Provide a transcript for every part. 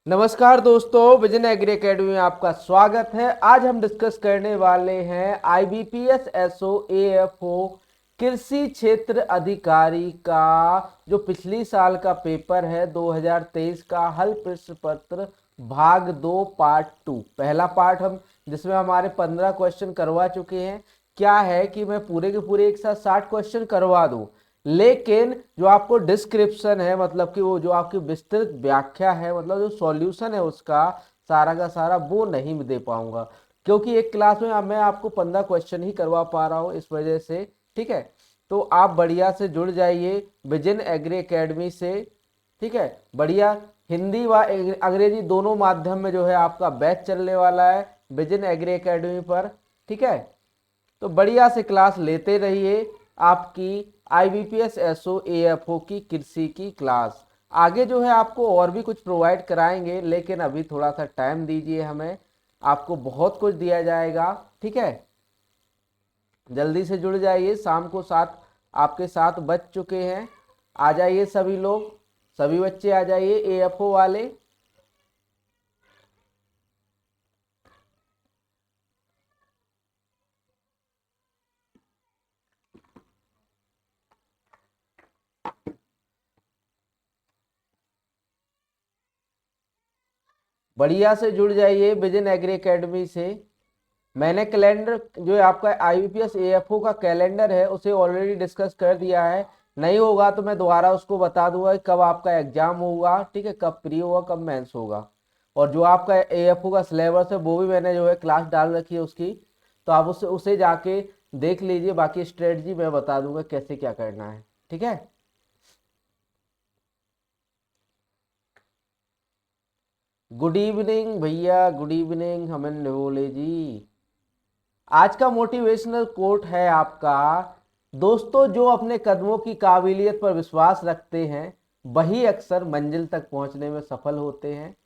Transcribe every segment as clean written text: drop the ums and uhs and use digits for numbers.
नमस्कार दोस्तों, vision Agri academy में आपका स्वागत है। आज हम डिस्कस करने वाले हैं आईबीपीएस एसओ एएफओ कृषि क्षेत्र अधिकारी का जो पिछली साल का पेपर है 2023 का हल प्रश्न पत्र भाग 2 पार्ट 2। पहला पार्ट हम जिसमें हमारे 15 क्वेश्चन करवा चुके हैं। क्या है कि मैं पूरे के पूरे एक साथ 60 क्वेश्चन करवा दूं, लेकिन जो आपको डिस्क्रिप्शन है, मतलब कि वो जो आपकी विस्तृत व्याख्या है, मतलब जो सॉल्यूशन है उसका सारा का सारा, वो नहीं दे पाऊंगा, क्योंकि एक क्लास में मैं आपको 15 क्वेश्चन ही करवा पा रहा हूँ, इस वजह से। ठीक है, तो आप बढ़िया से जुड़ जाइए विजन एग्री एकेडमी से। ठीक है, बढ़िया हिंदी व अंग्रेजी दोनों माध्यम में जो है आपका बैच चलने वाला है विजन एग्री एकेडमी पर। ठीक है, तो बढ़िया से क्लास लेते रहिए। आपकी आईबीपीएस एसओ एएफओ की कृषि की क्लास आगे जो है आपको और भी कुछ प्रोवाइड कराएंगे, लेकिन अभी थोड़ा सा टाइम दीजिए हमें, आपको बहुत कुछ दिया जाएगा। ठीक है, जल्दी से जुड़ जाइए। शाम को 7 आपके 7 बज चुके हैं। आ जाइए सभी लोग, सभी बच्चे आ जाइए एएफओ वाले। बढ़िया से जुड़ जाइए विजन एग्री एकेडमी से। मैंने कैलेंडर जो है आपका आईबीपीएस एएफओ का कैलेंडर है उसे ऑलरेडी डिस्कस कर दिया है। नहीं होगा तो मैं दोबारा उसको बता दूंगा कि कब आपका एग्जाम होगा। ठीक है, कब प्री होगा, कब मेंस होगा। और जो आपका एएफओ का सिलेबस है वो भी मैंने जो है क्लास डाल रखी है उसकी, तो आप उसे उसे जाके देख लीजिए। बाकी स्ट्रेटजी मैं बता दूंगा कैसे क्या करना है। ठीक है, गुड इवनिंग भैया, गुड इवनिंग हमन बोले जी। आज का मोटिवेशनल कोट है आपका, दोस्तों जो अपने कदमों की काबिलियत पर विश्वास रखते हैं वही अक्सर मंजिल तक पहुंचने में सफल होते हैं।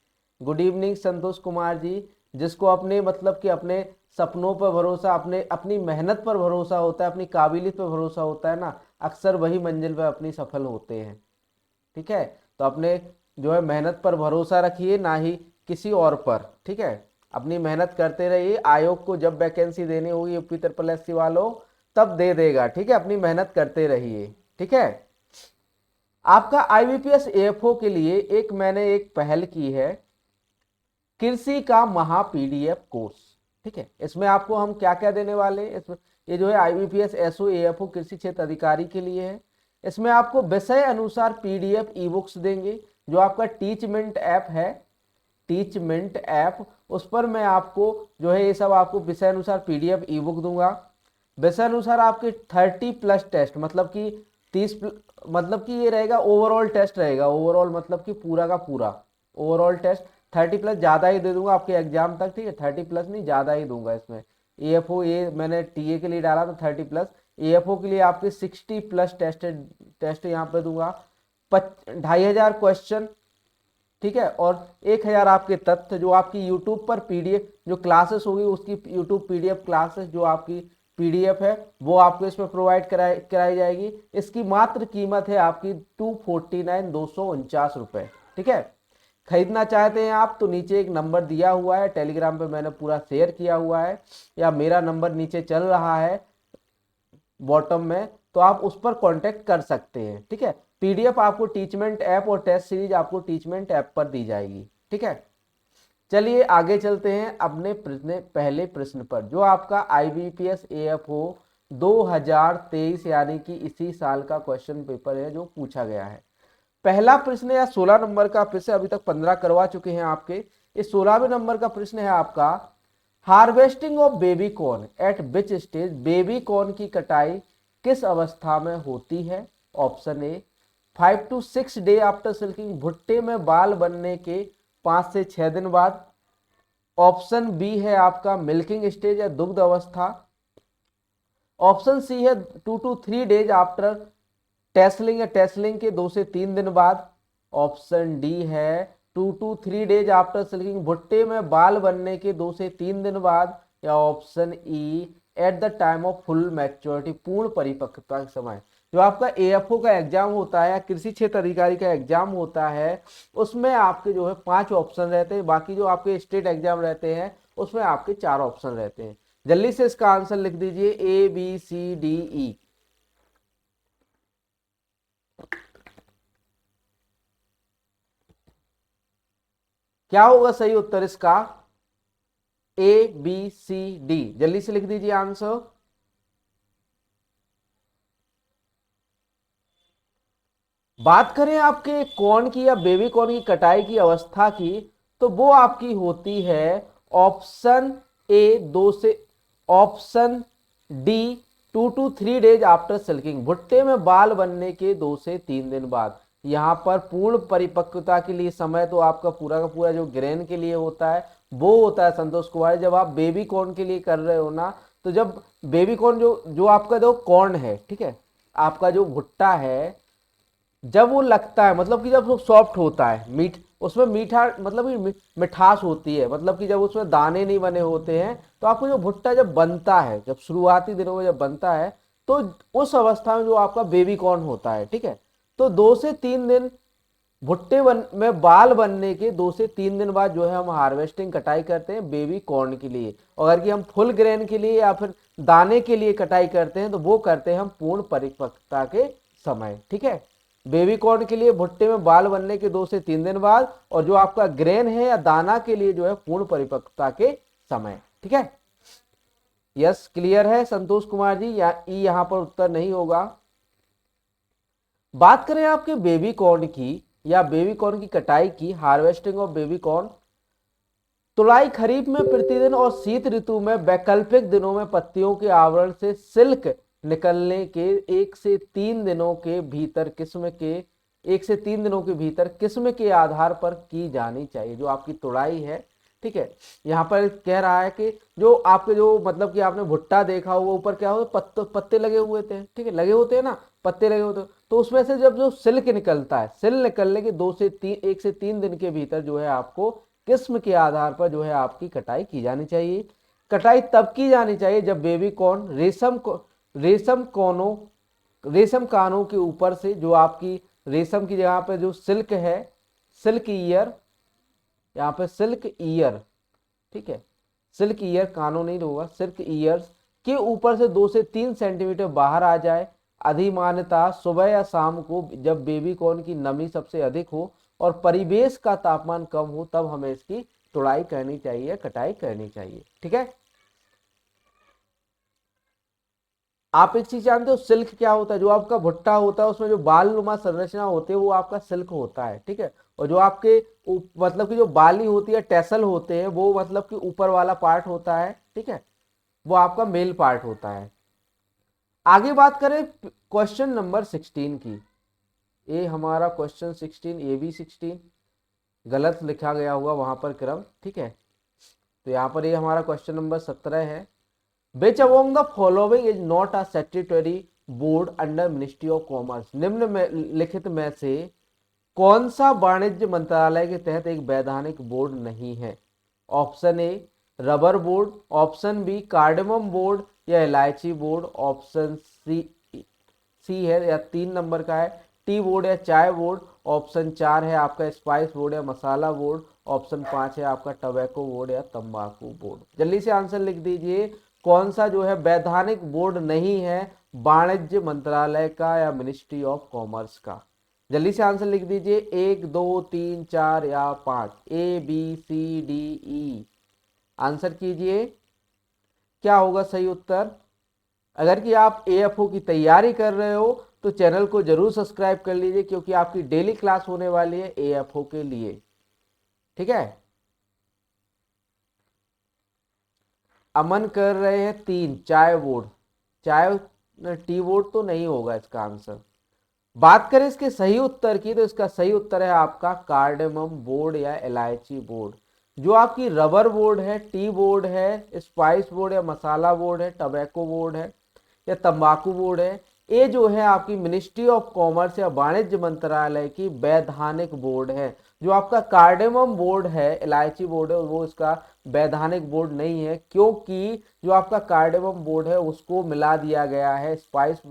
Good evening Santosh Kumar ji. जिसको अपने मतलब कि अपने सपनों पर भरोसा, अपने अपनी मेहनत पर भरोसा होता है, अपनी काबिलियत पर भरोसा होता है ना, अक्सर वही मंजिल पर अपनी सफल होते हैं। ठीक है, तो अपने जो है मेहनत पर भरोसा रखिए, ना ही किसी और पर। ठीक है, अपनी मेहनत करते रहिए। आयोग को जब वैकेंसी देनी होगी यूपी ट्रिपल एससी वालों, तब दे देगा। ठीक है, अपनी मेहनत करते रहिए। ठीक है, आपका आईबीपीएस एएफओ के लिए मैंने एक पहल की है, कृषि का महा पीडीएफ कोर्स। ठीक है, इसमें आपको हम क्या क्या देने वाले हैं इसमें, ये जो है आईबीपीएस एसओ एएफओ कृषि क्षेत्र अधिकारी के लिए है। इसमें आपको विषय अनुसार पीडीएफ ई बुक्स देंगे। जो आपका टीचमेंट ऐप है, टीचमेंट ऐप, उस पर मैं आपको जो है ये सब आपको विषय अनुसार पीडीएफ ई बुक दूंगा। विषय अनुसार आपके 30+ टेस्ट, मतलब कि 30, मतलब कि ये रहेगा ओवरऑल टेस्ट रहेगा। ओवरऑल मतलब कि पूरा का पूरा ओवरऑल टेस्ट 30+, ज़्यादा ही दे दूंगा आपके एग्जाम तक। ठीक है, 30+ नहीं, ज़्यादा ही दूंगा इसमें। एएफओ ये मैंने टीए के लिए डाला था 30+, एएफओ के लिए आपके 60+ टेस्ट यहाँ पे दूंगा। 2500 क्वेश्चन। ठीक है, और 1000 आपके तथ्य, जो आपकी यूट्यूब पर पीडीएफ जो क्लासेस होगी उसकी यूट्यूब पीडीएफ क्लासेस जो आपकी पीडीएफ है वो आपको इसमें प्रोवाइड कराई जाएगी। इसकी मात्र कीमत है आपकी 249 ठीक है, खरीदना चाहते हैं आप तो नीचे एक नंबर दिया हुआ है, टेलीग्राम पे मैंने पूरा शेयर किया हुआ है, या मेरा नंबर नीचे चल रहा है बॉटम में, तो आप उस पर कांटेक्ट कर सकते हैं। ठीक है, पीडीएफ आपको टीचमेंट ऐप और टेस्ट सीरीज आपको टीचमेंट ऐप पर दी जाएगी। ठीक है, चलिए आगे चलते हैं अपने पहले प्रश्न पर, जो आपका आईबीपीएस एएफओ 2023 यानी कि इसी साल का क्वेश्चन पेपर है जो पूछा गया है। पहला प्रश्न या 16 नंबर का प्रश्न, अभी तक 15 करवा चुके हैं आपके। इस 16वें नंबर का प्रश्न है आपका, harvesting of baby corn at which stage, baby corn की कटाई किस अवस्था में होती है। Option A 5 to 6 day after silking, भुट्टे में बाल बनने के 5 से 6 दिन बाद। ऑप्शन बी है आपका मिल्किंग स्टेज या दुग्ध अवस्था। ऑप्शन सी है 2 to 3 डेज आफ्टर टेस्लिंग या टेस्लिंग के 2 से 3 दिन बाद। ऑप्शन डी है 2 to 3 डेज आफ्टर सिल्किंग, भुट्टे में बाल बनने के 2 से 3 दिन बाद। या option E at the time of full maturity, पूर्ण परिपक्वता के समय। जो आपका एएफओ का एग्जाम होता है या कृषि क्षेत्र अधिकारी का एग्जाम होता है, उसमें आपके जो है 5 ऑप्शन रहते हैं, बाकी जो आपके स्टेट एग्जाम रहते हैं उसमें आपके 4 ऑप्शन रहते हैं। जल्दी से इसका आंसर लिख दीजिए, ABCDE। क्या होगा सही उत्तर इसका? ABCD। जल्दी से लिख दीजिए आंसर। बात करें आपके कॉर्न की या बेबी कॉर्न की कटाई की अवस्था की, तो वो आपकी होती है ऑप्शन ए 2 से, option D 2 to 3 days after silking. भुट्टे में बाल बनने के 2 से 3 दिन बाद। यहाँ पर पूर्ण परिपक्वता के लिए समय तो आपका पूरा का पूरा जो ग्रेन के लिए होता है वो होता है संतोष कुमार। जब आप बेबी कॉर्न के लिए कर रहे हो ना, तो जब बेबी कॉर्न जो जो आपका जो कॉर्न है, ठीक है, आपका जो भुट्टा है, जब वो लगता है, मतलब कि जब वो सॉफ्ट होता है, मीठ, उसमें मीठा मतलब कि मिठास होती है, मतलब कि जब उसमें दाने नहीं बने होते हैं, तो आपको जो भुट्टा जब बनता है, जब शुरुआती दिनों में जब बनता है, तो उस अवस्था में जो आपका बेबी कॉर्न होता है, ठीक है, तो 2 से 3 दिन भुट्टे में बाल बनने के 2 से 3 दिन बाद जो है हम हार्वेस्टिंग कटाई करते हैं बेबी कॉर्न के लिए। और अगर कि हम फुल ग्रेन के लिए या फिर दाने के लिए कटाई करते हैं तो वो करते हैं हम पूर्ण परिपक्वता के समय। ठीक है, बेबी कॉर्न के लिए भुट्टे में बाल बनने के 2 से 3 दिन बाद, और जो आपका ग्रेन है या दाना के लिए जो है पूर्ण परिपक्वता के समय। ठीक है, यस क्लियर है संतोष कुमार जी, या ई यहां पर उत्तर नहीं होगा। बात करें आपके बेबी कॉर्न की या बेबी कॉर्न की कटाई की, हार्वेस्टिंग ऑफ बेबी कॉर्न। तुलाई खरीफ में प्रतिदिन और शीत ऋतु में वैकल्पिक दिनों में पत्तियों के आवरण से सिल्क निकलने के 1 से 3 दिनों के भीतर किस्म के 1 से 3 दिनों के भीतर किस्म के आधार पर की जानी चाहिए। जो आपकी तुड़ाई है, ठीक है, यहाँ पर कह रहा है कि जो आपके जो मतलब कि आपने भुट्टा देखा हुआ ऊपर क्या होता है, पत्ते लगे हुए थे, ठीक है, लगे होते हैं ना, पत्ते लगे होते हैं, तो उसमें से जब जो सिल्क निकलता है, सिल्क निकलने के 1 से 3 दिन के भीतर जो है आपको किस्म के आधार पर जो है आपकी कटाई की जानी चाहिए। कटाई तब की जानी चाहिए जब बेबी कॉर्न रेशम कानों के ऊपर से जो आपकी रेशम की जगह पर जो सिल्क है, सिल्क ईयर, यहाँ पे सिल्क ईयर, ठीक है, सिल्क ईयर कानों नहीं होगा, सिल्क ईयर्स के ऊपर से 2 से 3 सेंटीमीटर बाहर आ जाए। अधिमानतः सुबह या शाम को जब बेबी कॉर्न की नमी सबसे अधिक हो और परिवेश का तापमान कम हो, तब हमें इसकी तुड़ाई करनी चाहिए, कटाई करनी चाहिए। ठीक है, आप एक चीज जानते हो सिल्क क्या होता है? जो आपका भुट्टा होता है उसमें जो बाल नुमा संरचना होती है वो आपका सिल्क होता है। ठीक है, और जो आपके मतलब कि जो बाली होती है, टेसल होते हैं, वो मतलब कि ऊपर वाला पार्ट होता है, ठीक है, वो आपका मेल पार्ट होता है। आगे बात करें क्वेश्चन नंबर 16 की। ये हमारा क्वेश्चन 16, ए बी 16 गलत लिखा गया होगा वहां पर क्रम, ठीक है, तो यहाँ पर ये हमारा क्वेश्चन नंबर 17 है। Which among the following is not a statutory board under Ministry of Commerce? निम्न में लिखित में से कौन सा वाणिज्य मंत्रालय के तहत एक वैधानिक बोर्ड नहीं है? Option A rubber board, option B cardamom board या इलायची बोर्ड, ऑप्शन सी है या 3 नंबर का है टी बोर्ड या चाय बोर्ड, ऑप्शन 4 है आपका स्पाइस बोर्ड या मसाला बोर्ड, ऑप्शन 5 है आपका टबैको बोर्ड या तंबाकू बोर्ड। जल्दी से आंसर लिख दीजिए, कौन सा जो है वैधानिक बोर्ड नहीं है वाणिज्य मंत्रालय का या मिनिस्ट्री ऑफ कॉमर्स का? जल्दी से आंसर लिख दीजिए, 1 2 3 4 या 5, ABCDE। आंसर कीजिए, क्या होगा सही उत्तर? अगर कि आप AFO की तैयारी कर रहे हो तो चैनल को जरूर सब्सक्राइब कर लीजिए, क्योंकि आपकी डेली क्लास होने वाली है AFO के लिए। ठीक है, अमन कर रहे हैं 3 चाय बोर्ड, चाय टी बोर्ड तो नहीं होगा इसका आंसर। बात करें इसके सही उत्तर की, तो इसका सही उत्तर है आपका कार्डेमम बोर्ड या इलायची बोर्ड। जो आपकी रबर बोर्ड है, टी बोर्ड है, स्पाइस बोर्ड या मसाला बोर्ड है, टबैको बोर्ड है या तंबाकू बोर्ड है, ये जो है आपकी मिनिस्ट्री ऑफ कॉमर्स या वाणिज्य मंत्रालय की वैधानिक बोर्ड है। जो आपका कार्डेमम बोर्ड है, इलायची बोर्ड है, वो इसका वैधानिक बोर्ड नहीं है, क्योंकि जो आपका कार्डेमम बोर्ड है उसको मिला दिया गया है स्पाइस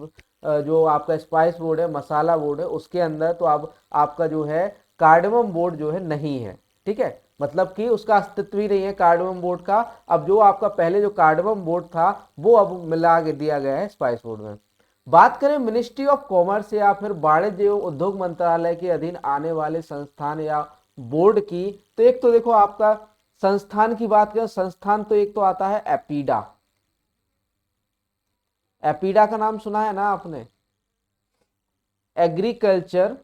जो आपका स्पाइस बोर्ड है, मसाला बोर्ड है, उसके अंदर तो अब आपका जो है कार्डमम बोर्ड जो है नहीं है। ठीक है, मतलब कि उसका अस्तित्व ही नहीं है कार्डमम बोर्ड का। अब जो आपका पहले जो कार्डमम बोर्ड था वो अब मिला के दिया गया है स्पाइस बोर्ड में। बात करें मिनिस्ट्री ऑफ कॉमर्स या फिर वाणिज्य एवं उद्योग मंत्रालय के अधीन आने वाले संस्थान या बोर्ड की, तो एक तो देखो आपका संस्थान की बात करें, संस्थान तो एक तो आता है एपीडा। एपीडा का नाम सुना है ना आपने? एग्रीकल्चर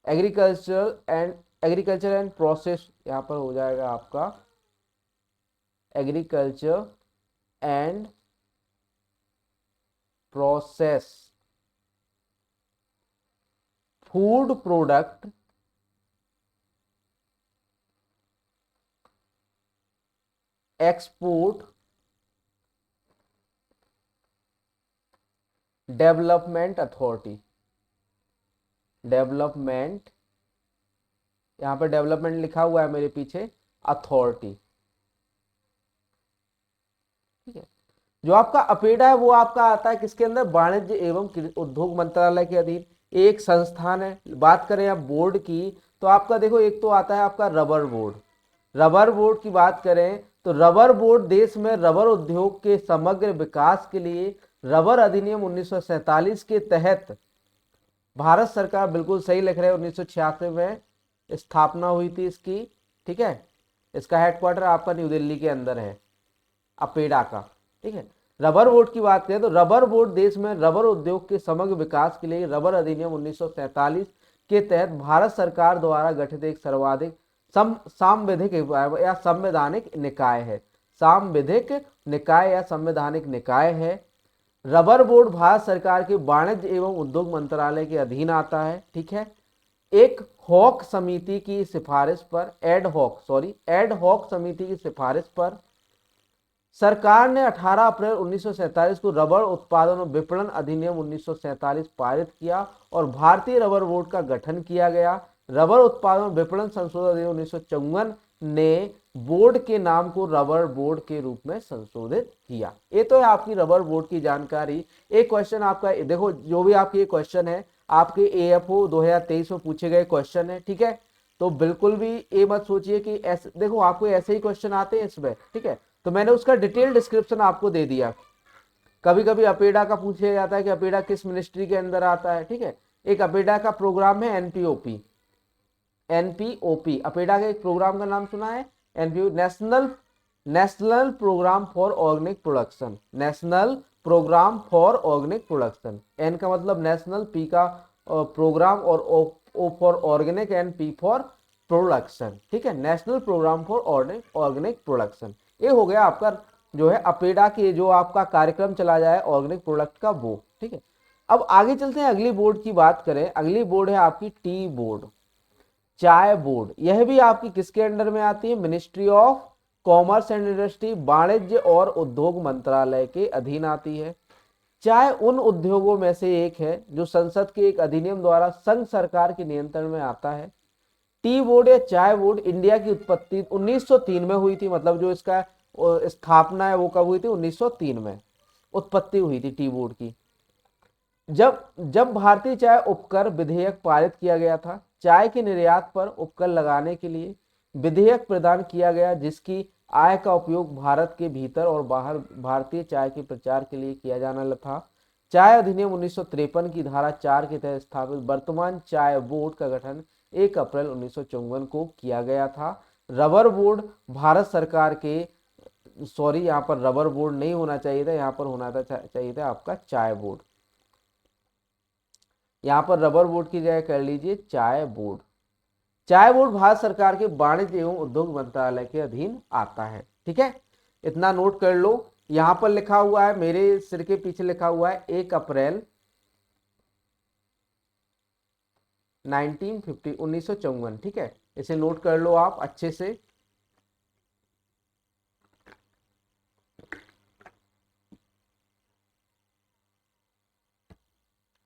एग्रीकल्चर एंड प्रोसेस, यहां पर हो जाएगा आपका agriculture and process food product export development authority. Development, यहां पर डेवलपमेंट लिखा हुआ है मेरे पीछे, अथॉरिटी। ठीक है, जो आपका अपेडा है वो आपका आता है किसके अंदर? वाणिज्य एवं उद्योग मंत्रालय के अधीन एक संस्थान है। बात करें आप बोर्ड की, तो आपका देखो एक तो आता है आपका रबर बोर्ड। रबर बोर्ड की बात करें तो रबर बोर्ड देश में रबर उद्योग के समग्र विकास के लिए रबर अधिनियम 1947 के तहत भारत सरकार, बिल्कुल सही लिख रहे हैं, 1986 में स्थापना हुई थी इसकी। ठीक है, इसका हेडक्वार्टर आपका न्यू दिल्ली के अंदर है, अपेडा का। ठीक है, रबर बोर्ड की बात करें तो रबर बोर्ड देश में रबर उद्योग के समग्र विकास के लिए रबर अधिनियम 1947 के तहत भारत सरकार द्वारा गठित एक सर्वाधिक सांविधिक या संवैधानिक निकाय है। सांविधिक निकाय या संवैधानिक निकाय है। रबर बोर्ड भारत सरकार के वाणिज्य एवं उद्योग मंत्रालय के अधीन आता है। ठीक है, एक हॉक समिति की सिफारिश पर, एड हॉक समिति की सिफारिश पर सरकार ने 18 अप्रैल 1947 को रबर उत्पादन और विपणन अधिनियम 1947 पारित किया और भारतीय रबर बोर्ड का गठन किया गया। रबर उत्पादन और विपणन संशोधन अधिनियम 1954 ने बोर्ड के नाम को रबर बोर्ड के रूप में संशोधित किया। ये तो है आपकी रबर बोर्ड की जानकारी। एक क्वेश्चन आपका देखो, जो भी आपके क्वेश्चन है आपके एएफओ 2023 में पूछे गए क्वेश्चन है। ठीक है, तो बिल्कुल भी ये मत सोचिए कि ऐसे, देखो आपको ऐसे ही क्वेश्चन आते हैं इसमें। ठीक है, तो मैंने उसका डिटेल डिस्क्रिप्शन आपको दे दिया। कभी कभी अपेडा का पूछा जाता है कि अपेडा किस मिनिस्ट्री के अंदर आता है। ठीक है, एक अपेडा का प्रोग्राम है एनपीओपी। एनपीओपी अपेडा के एक प्रोग्राम का नाम सुना है? NPO, national programme for organic production. National programme for organic production, N का मतलब नेशनल, पी का प्रोग्राम और O for organic and P for production. ठीक है, national programme for organic production. ये हो गया आपका जो है अपेडा के जो आपका कार्यक्रम चला जाए ऑर्गेनिक प्रोडक्ट का वो। ठीक है, अब आगे चलते हैं, अगली बोर्ड की बात करें। अगली बोर्ड है आपकी टी बोर्ड, चाय बोर्ड। यह भी आपकी किसके अंडर में आती है? Ministry of commerce and industry, वाणिज्य और उद्योग मंत्रालय के अधीन आती है। चाय उन उद्योगों में से एक है जो संसद के एक अधिनियम द्वारा संघ सरकार के नियंत्रण में आता है। टी बोर्ड या चाय बोर्ड इंडिया की उत्पत्ति 1903 में हुई थी, मतलब जो इसका स्थापना है वो कब हुई थी? 1903 में उत्पत्ति हुई थी टी बोर्ड की। जब जब भारतीय चाय उपकर विधेयक पारित किया गया था, चाय के निर्यात पर उपकर लगाने के लिए विधेयक प्रदान किया गया, जिसकी आय का उपयोग भारत के भीतर और बाहर भारतीय चाय के प्रचार के लिए किया जाना था। चाय अधिनियम 1953 की धारा 4 के तहत स्थापित वर्तमान चाय बोर्ड का गठन 1 अप्रैल 1954 को किया गया था। रबर बोर्ड भारत सरकार के, सॉरी यहाँ पर रबर बोर्ड नहीं होना चाहिए था, यहाँ पर होना चाहिए था आपका चाय बोर्ड। यहाँ पर रबर बोर्ड की जगह कर लीजिए चाय बोर्ड। चाय बोर्ड भारत सरकार के वाणिज्य एवं उद्योग मंत्रालय के अधीन आता है। ठीक है, इतना नोट कर लो। यहां पर लिखा हुआ है, मेरे सिर के पीछे लिखा हुआ है 1 अप्रैल 1954। ठीक है, इसे नोट कर लो आप अच्छे से।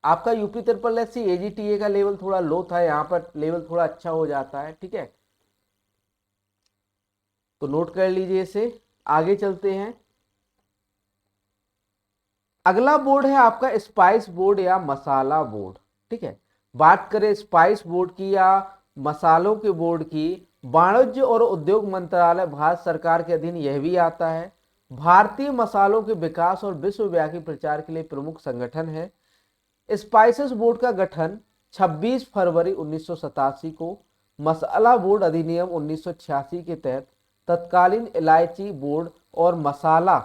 आपका UP triple S C AGTA का लेवल थोड़ा लो था, यहाँ पर लेवल थोड़ा अच्छा हो जाता है। ठीक है, तो नोट कर लीजिए इसे। आगे चलते हैं। अगला बोर्ड है आपका स्पाइस बोर्ड या मसाला बोर्ड। ठीक है, बात करें स्पाइस बोर्ड की या मसालों के बोर्ड की, वाणिज्य और उद्योग मंत्रालय भारत सरकार के अधीन यह भी आता है। भारतीय मसालों के विकास और विश्वव्यापी प्रचार के लिए प्रमुख संगठन है। स्पाइसेस बोर्ड का गठन 26 फरवरी 1987 को मसाला बोर्ड अधिनियम 1986 के तहत तत्कालीन इलायची बोर्ड और मसाला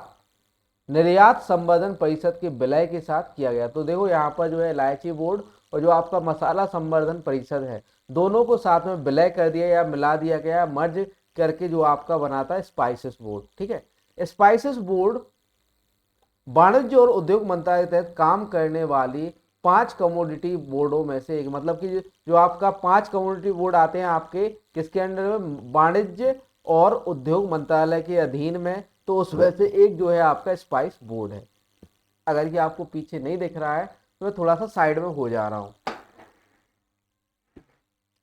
निर्यात संवर्धन परिषद के विलय के साथ किया गया। तो देखो यहाँ पर जो है इलायची बोर्ड और जो आपका मसाला संवर्धन परिषद है, दोनों को साथ में विलय कर दिया या मिला दिया गया, मर्ज करके जो आपका बनाता है स्पाइसेस बोर्ड। ठीक है, स्पाइसेस बोर्ड वाणिज्य और उद्योग मंत्रालय के तहत काम करने वाली 5 कमोडिटी बोर्डों में से एक, मतलब कि जो आपका 5 कमोडिटी बोर्ड आते हैं आपके किसके अंडर में, वाणिज्य और उद्योग मंत्रालय के अधीन में, तो उसमें से एक जो है आपका स्पाइस बोर्ड है। अगर ये आपको पीछे नहीं दिख रहा है तो मैं थोड़ा सा साइड में हो जा रहा हूं,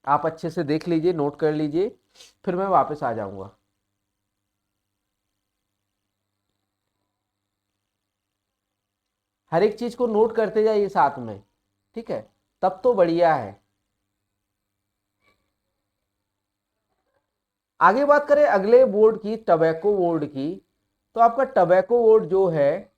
आप अच्छे से देख लीजिए, नोट कर लीजिए, फिर मैं वापस आ जाऊंगा। हर एक चीज को नोट करते जाइए साथ में, ठीक है, तब तो बढ़िया है। आगे बात करें अगले बोर्ड की, टबैको बोर्ड की, तो आपका टबैको बोर्ड जो है,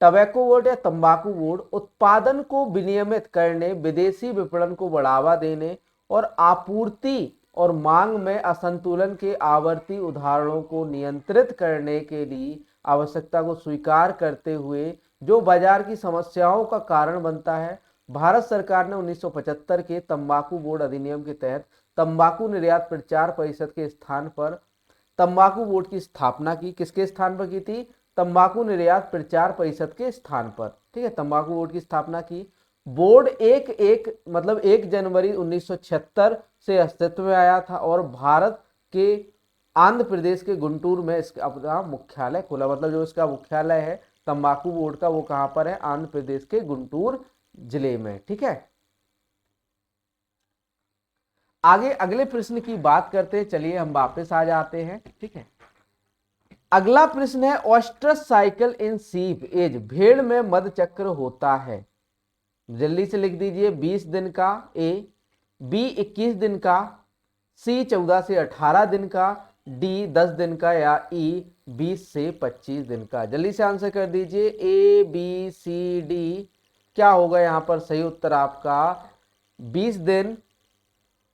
टबैको बोर्ड या तंबाकू बोर्ड उत्पादन को विनियमित करने, विदेशी विपणन को बढ़ावा देने और आपूर्ति और मांग में असंतुलन के आवर्ती उदाहरणों को नियंत्रित करने के लिए आवश्यकता को स्वीकार करते हुए जो बाजार की समस्याओं का कारण बनता है, भारत सरकार ने 1975 के तंबाकू बोर्ड अधिनियम के तहत तंबाकू निर्यात प्रचार परिषद के स्थान पर तंबाकू बोर्ड की स्थापना की। किसके स्थान पर की थी? तंबाकू निर्यात प्रचार परिषद के स्थान पर। ठीक है, तंबाकू बोर्ड की स्थापना की। बोर्ड मतलब 1 जनवरी 1976 से अस्तित्व में आया था और भारत के आंध्र प्रदेश के गुंटूर में इसका अपना मुख्यालय खुला। मतलब जो इसका मुख्यालय है तंबाकू बोर्ड का, वो कहां पर है? आंध्र प्रदेश के गुंटूर जिले में। ठीक है, आगे अगले प्रश्न की बात करते हैं, चलिए हम वापस आ जाते हैं। ठीक है, अगला प्रश्न है ऑस्ट्रस साइकिल इन सीप एज, भेड़ में मध चक्र होता है। जल्दी से लिख दीजिए। 20 दिन का ए, बी 21 दिन का, सी 14 से 18 दिन का, डी 10 दिन का, या ई 20 से 25 दिन का। जल्दी से आंसर कर दीजिए। ए बी सी डी, क्या होगा यहाँ पर सही उत्तर आपका? 20 दिन,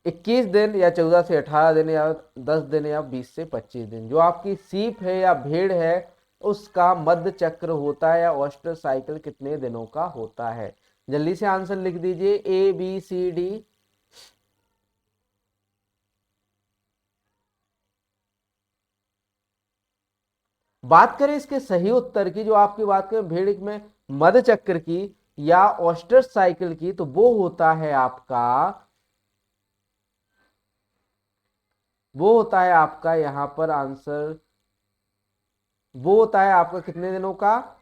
21 दिन, या 14 से 18 दिन, या 10 दिन, या 20 से 25 दिन। जो आपकी सीप है या भेड़ है उसका मध्य चक्र होता है या ऑस्टर साइकिल कितने दिनों का होता है? जल्दी से आंसर लिख दीजिए। A B C D. बात करें इसके सही उत्तर की, जो आपकी बात करें भेड़ में मध्य चक्र की या ऑस्टर साइकिल की, तो वो होता है आपका, वो होता है आपका यहां पर आंसर, वो होता है आपका कितने दिनों का?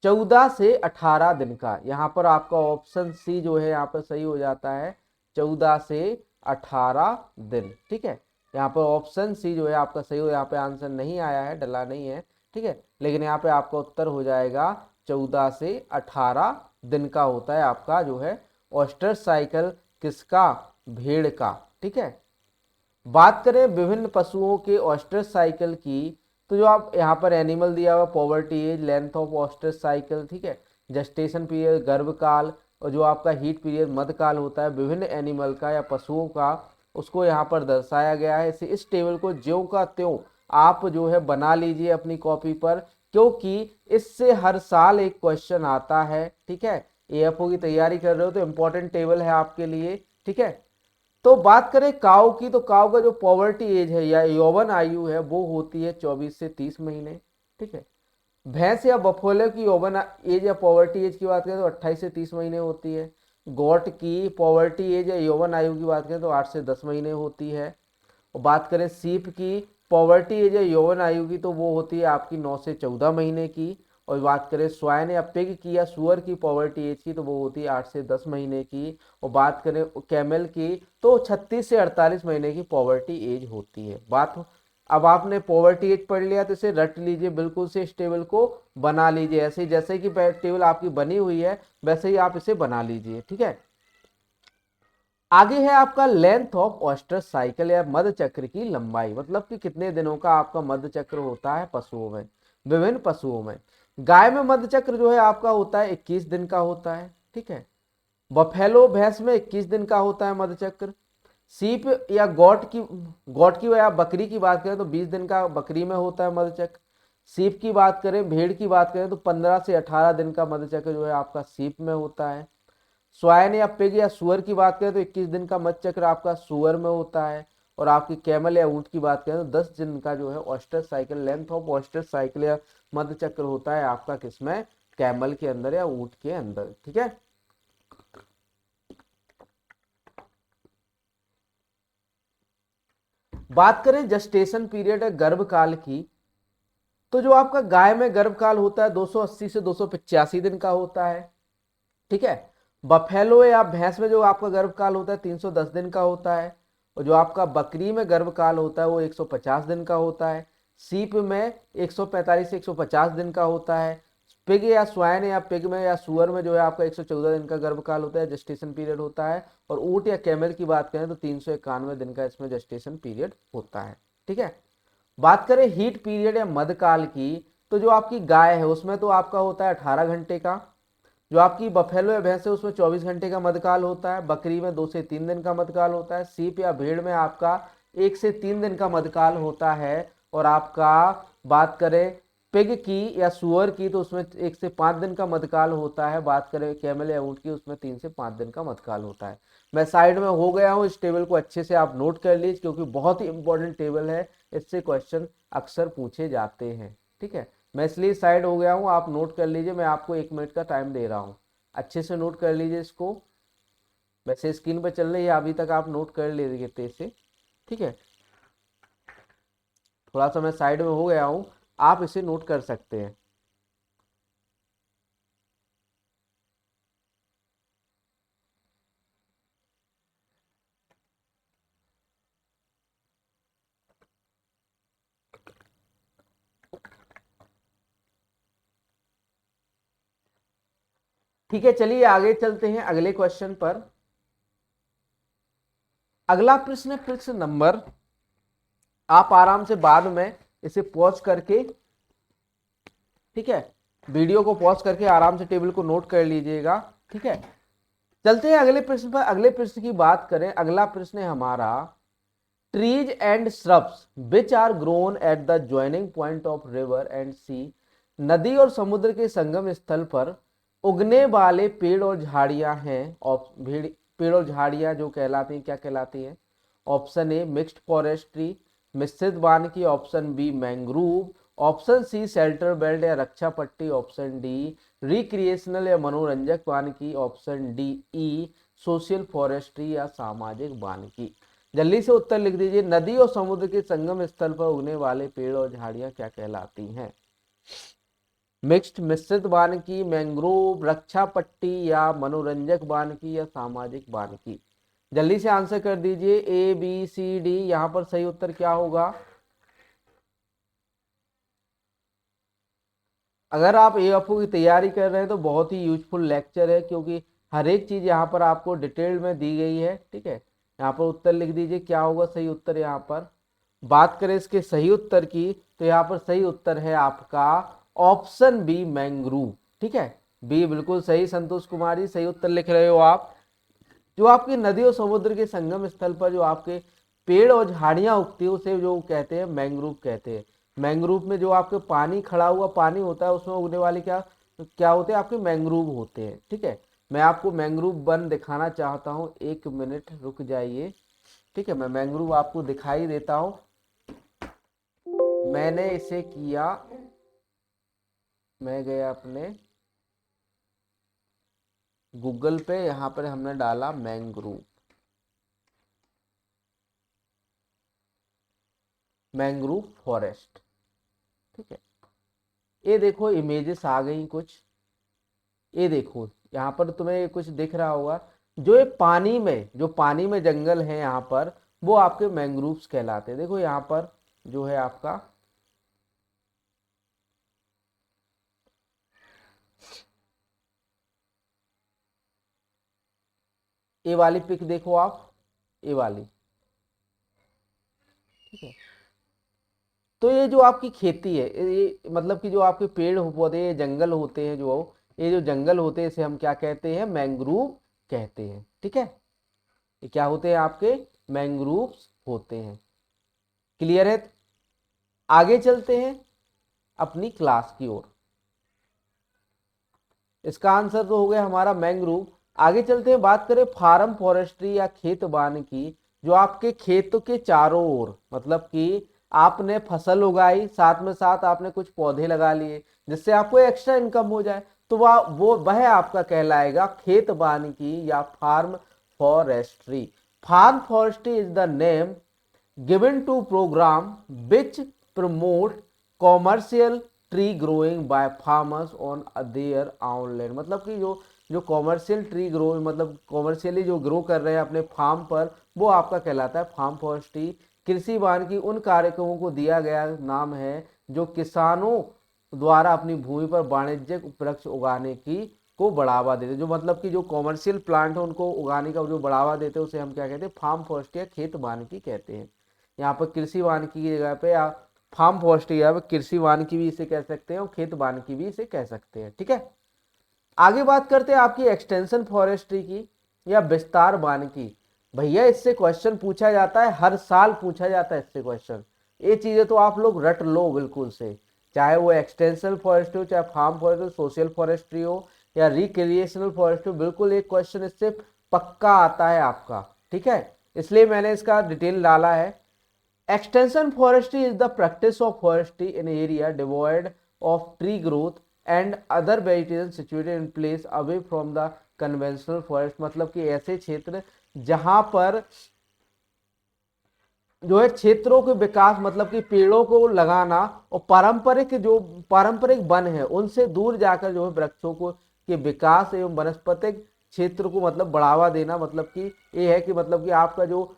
14 से 18 दिन का। यहां पर आपका ऑप्शन सी जो है यहाँ पर सही हो जाता है, 14 से 18 दिन। ठीक है, यहाँ पर ऑप्शन सी जो है आपका सही हो, यहाँ पे आंसर नहीं आया है, डला नहीं है। ठीक है, लेकिन यहाँ पे आपका उत्तर हो जाएगा 14 से 18 दिन का होता है आपका जो है ऑस्टर साइकिल। किसका? भेड़ का। ठीक है, बात करें विभिन्न पशुओं के ऑस्ट्रिच साइकिल की, तो जो आप यहाँ पर एनिमल दिया हुआ, poverty age, length of ostrich cycle, ठीक है, जेस्टेशन पीरियड, गर्भकाल, और जो आपका हीट पीरियड मध्यकाल होता है विभिन्न एनिमल का या पशुओं का, उसको यहाँ पर दर्शाया गया है। इस टेबल को ज्यों का त्यों आप जो है बना लीजिए अपनी कॉपी पर, क्योंकि इससे हर साल एक क्वेश्चन आता है। ठीक है, एएफओ की तैयारी कर रहे हो तो इंपॉर्टेंट टेबल है आपके लिए। ठीक है, तो बात करें काऊ की, तो काऊ का जो पॉवर्टी एज है या यौवन आयु है वो होती है 24 से 30 महीने। ठीक है, भैंस या बफोले की यौवन एज या पॉवर्टी एज की बात करें तो 28 से 30 महीने होती है। गोट की पॉवर्टी एज या यौवन आयु की बात करें तो 8 से 10 महीने होती है। और बात करें सीप की पॉवर्टी एज या यौवन आयु की, तो वो होती है आपकी 9 से 14 महीने की। और बात करें स्वाइन या पिग की या सुअर की पॉवर्टी एज की तो वो होती है 8 से 10 महीने की। और बात करें कैमल की तो 36 से 48 महीने की पॉवर्टी एज होती है। बात अब आपने पॉवर्टी एज पढ़ लिया तो इसे रट लीजिए, बिल्कुल से इस टेबल को बना लीजिए, ऐसे जैसे कि टेबल आपकी बनी हुई है वैसे ही आप इसे बना लीजिए, ठीक है। आगे है आपका लेंथ ऑफ ऑयस्टर साइकिल या मध चक्र की लंबाई, मतलब कि कितने दिनों का आपका मध चक्र होता है पशुओं में, विभिन्न पशुओं में। गाय में मध चक्र जो है आपका होता है 21 दिन का होता है, ठीक है। बफेलो भैंस में 21 दिन का होता है मध चक्र। सीप या गौट की या बकरी की बात करें तो 20 दिन का बकरी में होता है मध चक्र। सीप की बात करें, भेड़ की बात करें तो 15 से 18 दिन का मध चक्र जो है आपका सीप में होता है। स्वाइन या पिग या सुअर की बात करें तो 21 दिन का मध चक्र आपका सुअर में होता है। और आपकी कैमल या ऊंट की बात करें तो 10 दिन का जो है oyster cycle, length of oyster cycle या मध चक्र होता है आपका किसमें, कैमल के अंदर या ऊंट के अंदर, ठीक है। बात करें जस्टेशन पीरियड है गर्भकाल की, तो जो आपका गाय में गर्भकाल होता है 280 से 285 दिन का होता है, ठीक है। बफेलो या भैंस में जो आपका गर्भकाल होता है 310 दिन का होता है। और जो आपका बकरी में गर्भकाल होता है वो 150 दिन का होता है। सीप में 145 से 150 दिन का होता है। पिग या स्वाइन या पिग में या सुअर में जो है आपका 114 दिन का गर्भकाल होता है, जेस्टेशन पीरियड होता है। और ऊंट या कैमल की बात करें तो 391 दिन का इसमें जेस्टेशन पीरियड होता है, ठीक है। बात करें हीट पीरियड या मध्यकाल की, तो जो आपकी गाय है उसमें तो आपका होता है 18 घंटे का। जो आपकी बफेलो या भैंस है उसमें 24 घंटे का मध्यकाल होता है। बकरी में 2 से 3 दिन का मध्यकाल होता है। सीप या भेड़ में आपका 1 से 3 दिन का मध्यकाल होता है। और आपका बात करें पिग की या सुअर की तो उसमें 1 से 5 दिन का मध्यकाल होता है। बात करें कैमल या ऊंट की उसमें 3 से 5 दिन का मध्यकाल होता है। मैं साइड में हो गया हूं, इस टेबल को अच्छे से आप नोट कर लीजिए क्योंकि बहुत ही इंपॉर्टेंट टेबल है, इससे क्वेश्चन अक्सर पूछे जाते हैं, ठीक है। मैं इसलिए साइड हो गया हूं, आप नोट कर लीजिए, मैं आपको 1 मिनट का टाइम दे रहा हूं, अच्छे से नोट कर लीजिए इसको। वैसे स्क्रीन पर चल रही है, अभी तक आप नोट कर लीजिए से, ठीक है। थोड़ा सा मैं साइड में हो गया हूं, आप इसे नोट कर सकते हैं। ठीक है, चलिए आगे चलते हैं अगले क्वेश्चन पर। अगला प्रश्न है प्रश्न नंबर, आप आराम से बाद में इसे पॉज करके, ठीक है, वीडियो को पॉज करके आराम से टेबल को नोट कर लीजिएगा, ठीक है। चलते हैं अगले प्रश्न पर। अगले प्रश्न की बात करें, अगला प्रश्न है हमारा, trees and shrubs which are grown at the joining point of river and sea, नदी और समुद्र के संगम स्थल पर उगने वाले पेड़ और झाड़ियां हैं। पेड़ और झाड़ियां जो कहलाती हैं क्या कहलाती हैं? ऑप्शन ए मिक्स्ड फॉरेस्ट्री, मिश्रित वानिकी, option B mangrove, option C shelter belt या रक्षा पट्टी, ऑप्शन डी रिक्रिएशनल या मनोरंजक वानिकी, option D E social forestry या सामाजिक वानिकी। जल्दी से उत्तर लिख दीजिए, नदी और समुद्र के संगम स्थल पर उगने वाले पेड़ और झाड़ियां क्या कहलाती हैं? मिक्स्ड मिश्रित वानिकी, मैंग्रोव, रक्षा पट्टी या मनोरंजक वानिकी या सामाजिक वानिकी। जल्दी से आंसर कर दीजिए, ए बी सी डी। यहां पर सही उत्तर क्या होगा? अगर आप एएफओ की तैयारी कर रहे हैं तो बहुत ही यूजफुल लेक्चर है क्योंकि हर एक चीज यहाँ पर आपको डिटेल में दी गई है, ठीक है। यहाँ पर उत्तर लिख दीजिए, क्या होगा सही उत्तर यहाँ पर। बात करें इसके सही उत्तर की तो यहाँ पर सही उत्तर है आपका ऑप्शन बी मैंग्रोव, ठीक है। बी बिल्कुल सही, संतोष कुमार जी सही उत्तर लिख रहे हो आप। जो आपकी नदी और समुद्र के संगम स्थल पर जो आपके पेड़ और झाड़ियां उगती है उसे जो कहते हैं मैंग्रोव कहते हैं। मैंग्रोव में जो आपके पानी खड़ा हुआ पानी होता है उसमें उगने वाले क्या क्या होते हैं? आपके मैंग्रोव होते हैं, ठीक है। मैं आपको मैंग्रोव वन दिखाना चाहता हूँ, 1 मिनट रुक जाइए, ठीक है। मैं मैंग्रोव आपको दिखाई देता हूँ। मैंने इसे किया, मैं गया अपने गूगल पे, यहाँ पर हमने डाला मैंग्रोव, मैंग्रोव फॉरेस्ट, ठीक है। ये देखो इमेजेस आ गई कुछ, ये देखो यहाँ पर तुम्हें कुछ दिख रहा होगा, जो ये पानी में, जो पानी में जंगल है यहाँ पर, वो आपके मैंग्रोव्स कहलाते हैं। देखो यहाँ पर जो है आपका, ये वाली पिक देखो आप, ये वाली, ठीक है। तो ये जो आपकी खेती है, ये मतलब कि जो आपके पेड़ पौधे, ये जंगल होते हैं, जो ये जो जंगल होते हैं, इसे हम क्या कहते हैं, मैंग्रोव कहते हैं, ठीक है। ये क्या होते हैं आपके, मैंग्रोव्स होते हैं। क्लियर है। आगे चलते हैं अपनी क्लास की ओर। इसका आंसर तो हो गया हमारा मैंग्रोव। आगे चलते हैं, बात करें फार्म फॉरेस्ट्री या खेत बान की, जो आपके खेतों के चारों ओर, मतलब कि आपने फसल उगाई, साथ में साथ आपने कुछ पौधे लगा लिए जिससे आपको एक्स्ट्रा इनकम हो जाए, तो वह आपका कहलाएगा खेत बानिकी या farm forestry. Farm forestry is the name given to program which promote commercial tree growing by farmers on their own land। मतलब कि जो जो कॉमर्शियल ट्री ग्रो, मतलब कॉमर्शियली जो ग्रो कर रहे हैं अपने फार्म पर, वो आपका कहलाता है फार्म फॉरेस्ट्री। कृषि वानिकी उन कार्यक्रमों को दिया गया नाम है जो किसानों द्वारा अपनी भूमि पर वाणिज्यिक वृक्ष उगाने की को बढ़ावा देते, जो मतलब कि जो कॉमर्शियल प्लांट है उनको उगाने का जो बढ़ावा देते हैं उसे हम क्या कहते हैं, फार्म फॉरेस्ट्री या खेत वानिकी कहते हैं। यहाँ पर कृषि वानिकी की जगह पे आप फार्म फॉरेस्ट्री या कृषि वानिकी भी इसे कह सकते हैं और खेत वानिकी भी इसे कह सकते हैं, ठीक है। आगे बात करते हैं आपकी एक्सटेंशन फॉरेस्ट्री की या विस्तार वानिकी। भैया इससे क्वेश्चन पूछा जाता है, हर साल पूछा जाता है इससे क्वेश्चन। ये चीजें तो आप लोग रट लो बिल्कुल से, चाहे वो एक्सटेंशन फॉरेस्ट्री हो, चाहे फार्म फॉरेस्ट्री, सोशल फॉरेस्ट्री हो या रिक्रिएशनल फॉरेस्ट्री, बिल्कुल एक क्वेश्चन इससे पक्का आता है आपका, ठीक है। इसलिए मैंने इसका डिटेल डाला है। Extension forestry is the practice of forestry in area devoid of tree growth and other vegetation situated in place away from the conventional forest। मतलब कि ऐसे क्षेत्र जहां पर जो है क्षेत्रों के विकास, मतलब कि पेड़ों को लगाना और पारंपरिक जो पारंपरिक वन है उनसे दूर जाकर जो है वृक्षों को के विकास एवं वनस्पतिक क्षेत्र को मतलब बढ़ावा देना। मतलब कि ये है कि मतलब कि आपका जो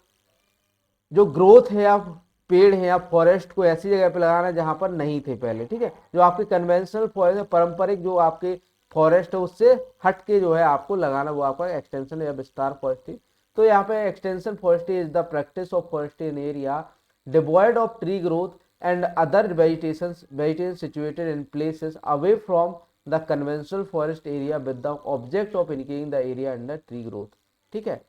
जो ग्रोथ है, आप पेड़ है, आप फॉरेस्ट को ऐसी जगह पे लगाना जहां पर नहीं थे पहले, ठीक है। जो आपके कन्वेंशनल फॉरेस्ट, पारंपरिक जो आपके फॉरेस्ट है उससे हट के जो है आपको लगाना, वो आपका एक्सटेंशन या विस्तार फॉरेस्ट्री। तो यहाँ पे extension forestry is the practice of forestry in area devoid of tree growth and other vegetation situated in places away from the conventional forest area with the object of increasing the area under tree growth, ठीक है।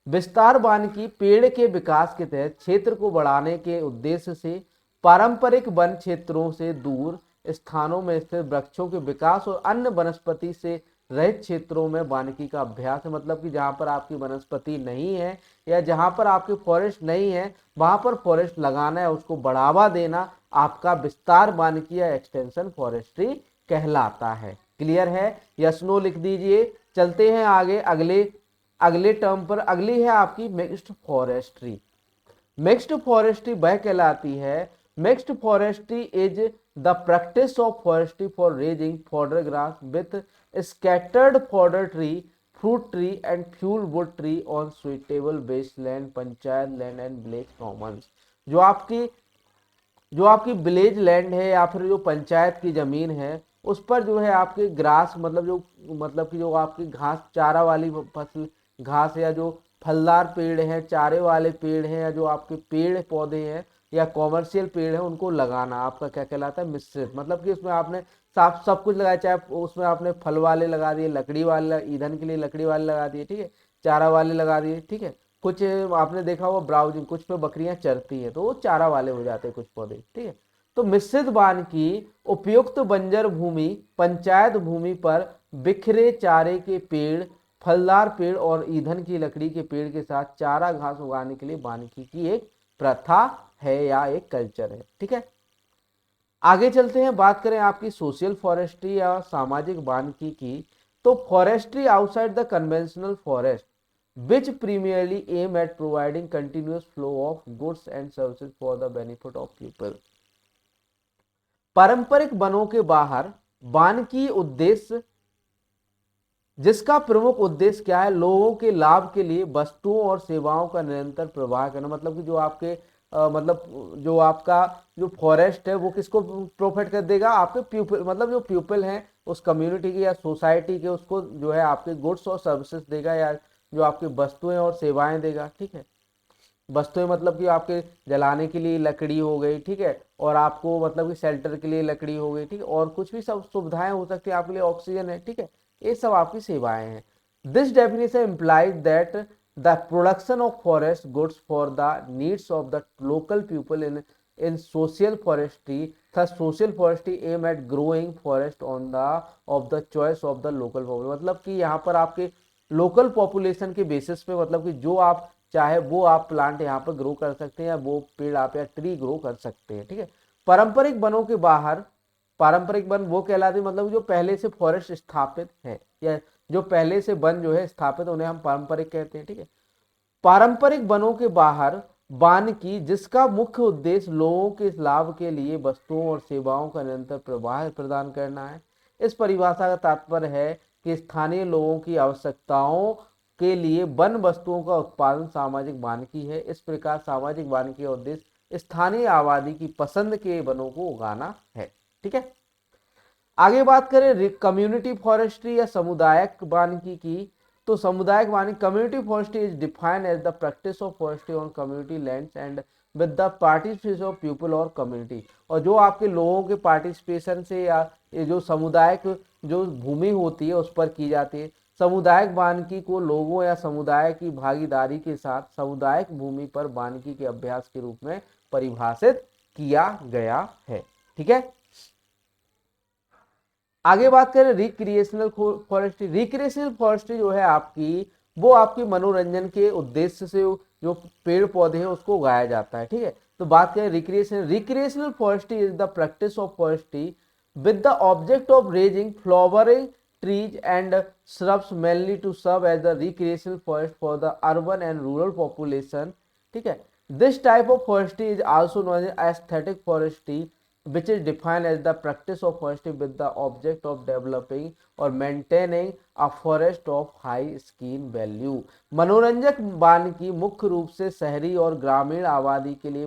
विस्तार वानिकी पेड़ के विकास के तहत क्षेत्र को बढ़ाने के उद्देश्य से पारंपरिक वन क्षेत्रों से दूर स्थानों में स्थित वृक्षों के विकास और अन्य वनस्पति से रहित क्षेत्रों में वानिकी का अभ्यास है। मतलब कि जहां पर आपकी वनस्पति नहीं है या जहां पर आपकी फॉरेस्ट नहीं है वहां पर फॉरेस्ट लगाना है, उसको बढ़ावा देना आपका विस्तार वानिकी या एक्सटेंशन फॉरेस्ट्री कहलाता है। क्लियर है, यस नो लिख दीजिए। चलते हैं आगे अगले अगले टर्म पर। अगली है आपकी मिक्स्ड फॉरेस्ट्री। मिक्स्ड फॉरेस्ट्री वह कहलाती है, mixed forestry is the practice of forestry for raising fodder grass with scattered fodder tree, fruit tree and fuel wood tree on suitable waste land, panchayat land and village commons. जो आपकी village land है या फिर जो पंचायत की जमीन है उस पर जो है आपके ग्रास, मतलब जो मतलब कि जो आपकी घास चारा वाली फसल घास या जो फलदार पेड़ हैं, चारे वाले पेड़ हैं, या जो आपके पेड़ पौधे हैं या कॉमर्शियल पेड़ हैं उनको लगाना आपका क्या कहलाता है, मिश्रित। मतलब कि उसमें आपने साफ सब कुछ लगाया, चाहे उसमें आपने फल वाले लगा दिए, लकड़ी वाले ईंधन के लिए लकड़ी वाले लगा दिए, ठीक है, चारा वाले लगा दिए, ठीक है। कुछ आपने देखा हुआ ब्राउजिंग, कुछ पे बकरियां चरती हैं तो वो चारा वाले हो जाते हैं कुछ पौधे, ठीक है। तो मिश्रित बान की उपयुक्त बंजर भूमि, पंचायत भूमि पर बिखरे चारे के पेड़, फलदार पेड़ और ईंधन की लकड़ी के पेड़ के साथ चारा घास उगाने के लिए वानिकी की एक प्रथा है या एक कल्चर है, ठीक है। आगे चलते हैं, बात करें आपकी सोशल फॉरेस्ट्री या सामाजिक वानिकी की। तो forestry outside the conventional forest which primarily aim at providing continuous flow of goods and services for the benefit of people। पारंपरिक वनों के बाहर वानिकी उद्देश्य, जिसका प्रमुख उद्देश्य क्या है, लोगों के लाभ के लिए वस्तुओं और सेवाओं का निरंतर प्रवाह करना। मतलब कि जो आपके मतलब जो आपका जो फॉरेस्ट है वो किसको प्रोफिट कर देगा, आपके पीपल, मतलब जो पीपल हैं उस कम्युनिटी के या सोसाइटी के, उसको जो है आपके गुड्स और सर्विसेज देगा, या जो आपकी वस्तुएं और सेवाएं देगा। ठीक है, वस्तुएं मतलब कि आपके जलाने के लिए लकड़ी हो गई, ठीक है, और आपको मतलब कि शेल्टर के लिए लकड़ी हो गई, ठीक है, और कुछ भी सब सुविधाएं हो सकती है आपके लिए, ऑक्सीजन है, ठीक है, ये सब आपकी सेवाएं हैं। This definition implies that the production of forest goods for the needs of the local people in social forestry, thus social forestry aim at growing forest on the of the choice of the local population। मतलब कि यहाँ पर आपके local population के basis पे, मतलब कि जो आप चाहे वो आप प्लांट यहाँ पर ग्रो कर सकते हैं, या वो पेड़ आप या ट्री ग्रो कर सकते हैं। ठीक है, पारंपरिक वनों के बाहर, पारंपरिक वन वो कहलाते हैं मतलब जो पहले से फॉरेस्ट स्थापित है, या जो पहले से वन जो है स्थापित, उन्हें हम पारंपरिक कहते हैं। ठीक है, पारंपरिक वनों के बाहर वानिकी, जिसका मुख्य उद्देश्य लोगों के लाभ के लिए वस्तुओं और सेवाओं का निरंतर प्रवाह प्रदान करना है। इस परिभाषा का तात्पर्य है कि स्थानीय लोगों की आवश्यकताओं के लिए वन वस्तुओं का उत्पादन सामाजिक वानिकी है। इस प्रकार सामाजिक वानिकी का उद्देश्य स्थानीय आबादी की पसंद के वनों को उगाना है। ठीक है, आगे बात करें कम्युनिटी फॉरेस्ट्री या सामुदायिक वानिकी की, तो सामुदायिक वानिकी, community forestry is defined as the practice of forestry on community lands and with the participation of people और कम्युनिटी, और जो आपके लोगों के पार्टिसिपेशन से या ये जो सामुदायिक जो भूमि होती है उस पर की जाती है। सामुदायिक वानिकी को लोगों या समुदाय की भागीदारी के साथ सामुदायिक भूमि पर वानिकी के अभ्यास के रूप में परिभाषित किया गया है। ठीक है, आगे बात करें रिक्रिएशनल फॉरेस्ट्री। रिक्रिएशनल फॉरेस्ट्री जो है आपकी, वो आपकी मनोरंजन के उद्देश्य से जो पेड़ पौधे हैं उसको उगाया जाता है। ठीक है, तो बात करें recreational forestry is the practice of forestry with the object of raising flowering trees and shrubs mainly to serve as the recreational forest for the urban and rural population। ठीक है, this type of forestry is also known as aesthetic forestry which is defined as the practice of forestry with the object of developing or maintaining a forest of high skin value। मनोरंजक वानिकी मुख्य रूप से शहरी और ग्रामीण आबादी के लिए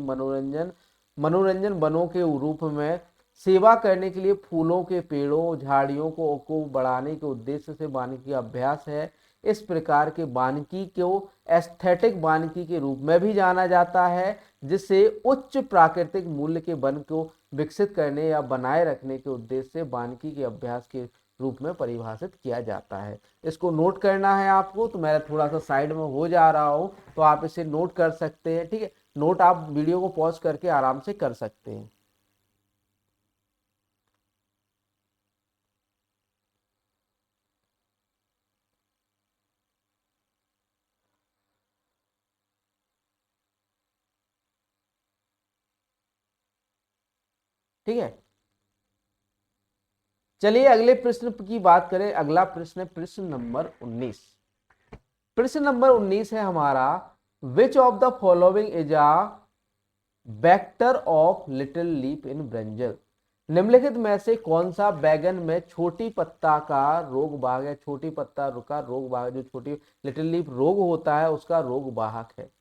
मनोरंजन वनों के रूप में सेवा करने के लिए फूलों के पेड़ों झाड़ियों को बढ़ाने के उद्देश्य से वानिकी अभ्यास है। इस प्रकार के वानिकी को एस्थेटिक वानिकी के रूप में भी जाना जाता है, जिससे उच्च प्राकृतिक मूल्य के वन को विकसित करने या बनाए रखने के उद्देश्य से वानिकी के अभ्यास के रूप में परिभाषित किया जाता है। इसको नोट करना है आपको, तो मैं थोड़ा सा साइड में हो जा रहा हूं, तो आप इसे नोट कर सकते हैं। ठीक है, नोट आप वीडियो को पॉज करके आराम से कर सकते हैं। ठीक है, चलिए अगले प्रश्न की बात करें। अगला प्रश्न है प्रश्न नंबर 19। प्रश्न नंबर 19 है हमारा, which of the following is a vector of little leaf in brinjal. निम्नलिखित में से कौन सा बैगन में छोटी पत्ता का रोग वाहक है, छोटी पत्ता का रोग वाहक, जो छोटी लिटिल लीफ रोग होता है उसका रोग वाहक है।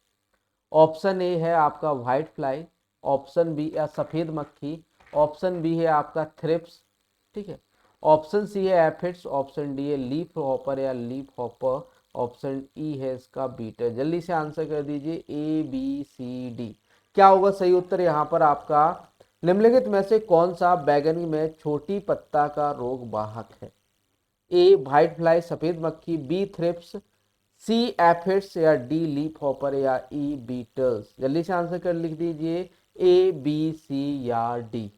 ऑप्शन ए है आपका व्हाइट फ्लाई, ऑप्शन बी या सफेद मक्खी, ऑप्शन बी है आपका थ्रिप्स, ठीक है, ऑप्शन सी है एफिड्स, ऑप्शन डी है लीफ हॉपर या लीफ हॉपर, ऑप्शन ई है इसका बीटर। जल्दी से आंसर कर दीजिए, ए बी सी डी। क्या होगा सही उत्तर यहाँ पर आपका, निम्नलिखित में से कौन सा बैगन में छोटी पत्ता का रोग वाहक है। ए व्हाइट फ्लाई सफेद मक्खी, बी थ्रिप्स, सी एफिड्स, या डी लीफ हॉपर, या ई बीटल्स। जल्दी से आंसर कर लिख दीजिए, ए बी सी या डी।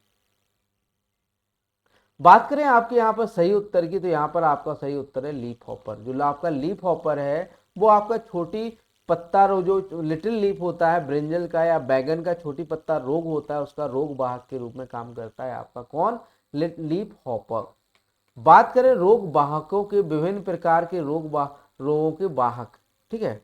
बात करें आपके यहाँ पर सही उत्तर की, तो यहाँ पर आपका सही उत्तर है लीफ हॉपर। जो आपका लीफ हॉपर है वो आपका छोटी पत्ता रोग, जो लिटिल लीफ होता है ब्रिंजल का या बैगन का छोटी पत्ता रोग होता है, उसका रोग वाहक के रूप में काम करता है आपका कौन, लीफ हॉपर। बात करें रोग वाहकों के, विभिन्न प्रकार के रोगों के वाहक। ठीक है,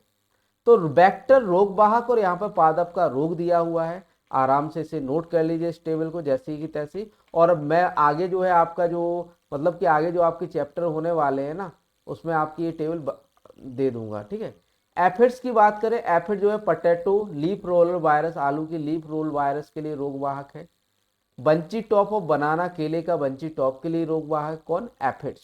तो वेक्टर रोग वाहक और यहाँ पर पादप का रोग दिया हुआ है। आराम से इसे नोट कर लीजिए इस टेबल को जैसी की तैसी। और अब मैं आगे जो है आपका जो मतलब कि आगे जो आपके चैप्टर होने वाले हैं ना उसमें आपकी ये टेबल दे दूंगा, ठीक है। एफिड्स की बात करें, एफिड जो है पोटैटो लीफ रोलर वायरस, आलू की लीफ रोल वायरस के लिए रोगवाहक है। बंची टॉप ऑफ बनाना, केले का बंची टॉप के लिए रोगवाहक कौन, aphids.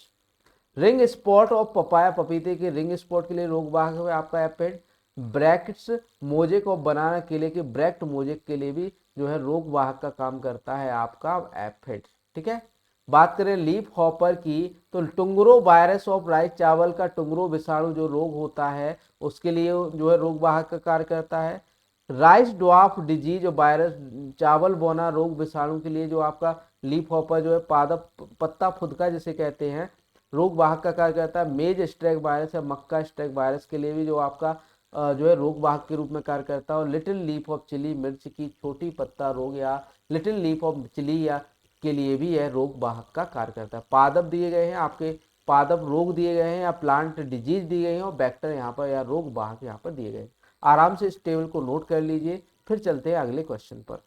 Ring spot of papaya, पपीते के रिंग स्पॉट के लिए रोगवाहक है आपका एफिड। ब्रैक्ट्स मोजेक ऑफ बनाना, केले के ब्रैक्ट मोजेक के लिए भी जो है रोगवाहक का काम करता है आपका एफिड, ठीक है। बात करें लीफ हॉपर की तो टुंगरो वायरस ऑफ राइस, चावल का टुंगरो विषाणु जो रोग होता है उसके लिए जो है रोगवाहक का कार्य करता है। राइस ड्वार्फ डिजीज वायरस, चावल बोना रोग विषाणु के लिए जो आपका लीफ हॉपर जो है पादप पत्ता फुदका जिसे कहते हैं रोग वाहक का कार्य करता है। मेज स्ट्रैक वायरस या मक्का स्ट्रैक वायरस के लिए भी जो आपका जो है रोग वाहक के रूप में कार्य करता है। और लिटिल लीफ ऑफ चिली, मिर्च की छोटी पत्ता रोग या लिटिल लीफ ऑफ चिली या के लिए भी यह रोग वाहक का कार्य करता है। पादप दिए गए हैं आपके, पादप रोग दिए गए हैं या प्लांट डिजीज दी गई है और बैक्टर यहाँ पर या रोग वाहक यहाँ पर दिए गए। आराम से इस टेबल को नोट कर लीजिए, फिर चलते हैं अगले क्वेश्चन पर।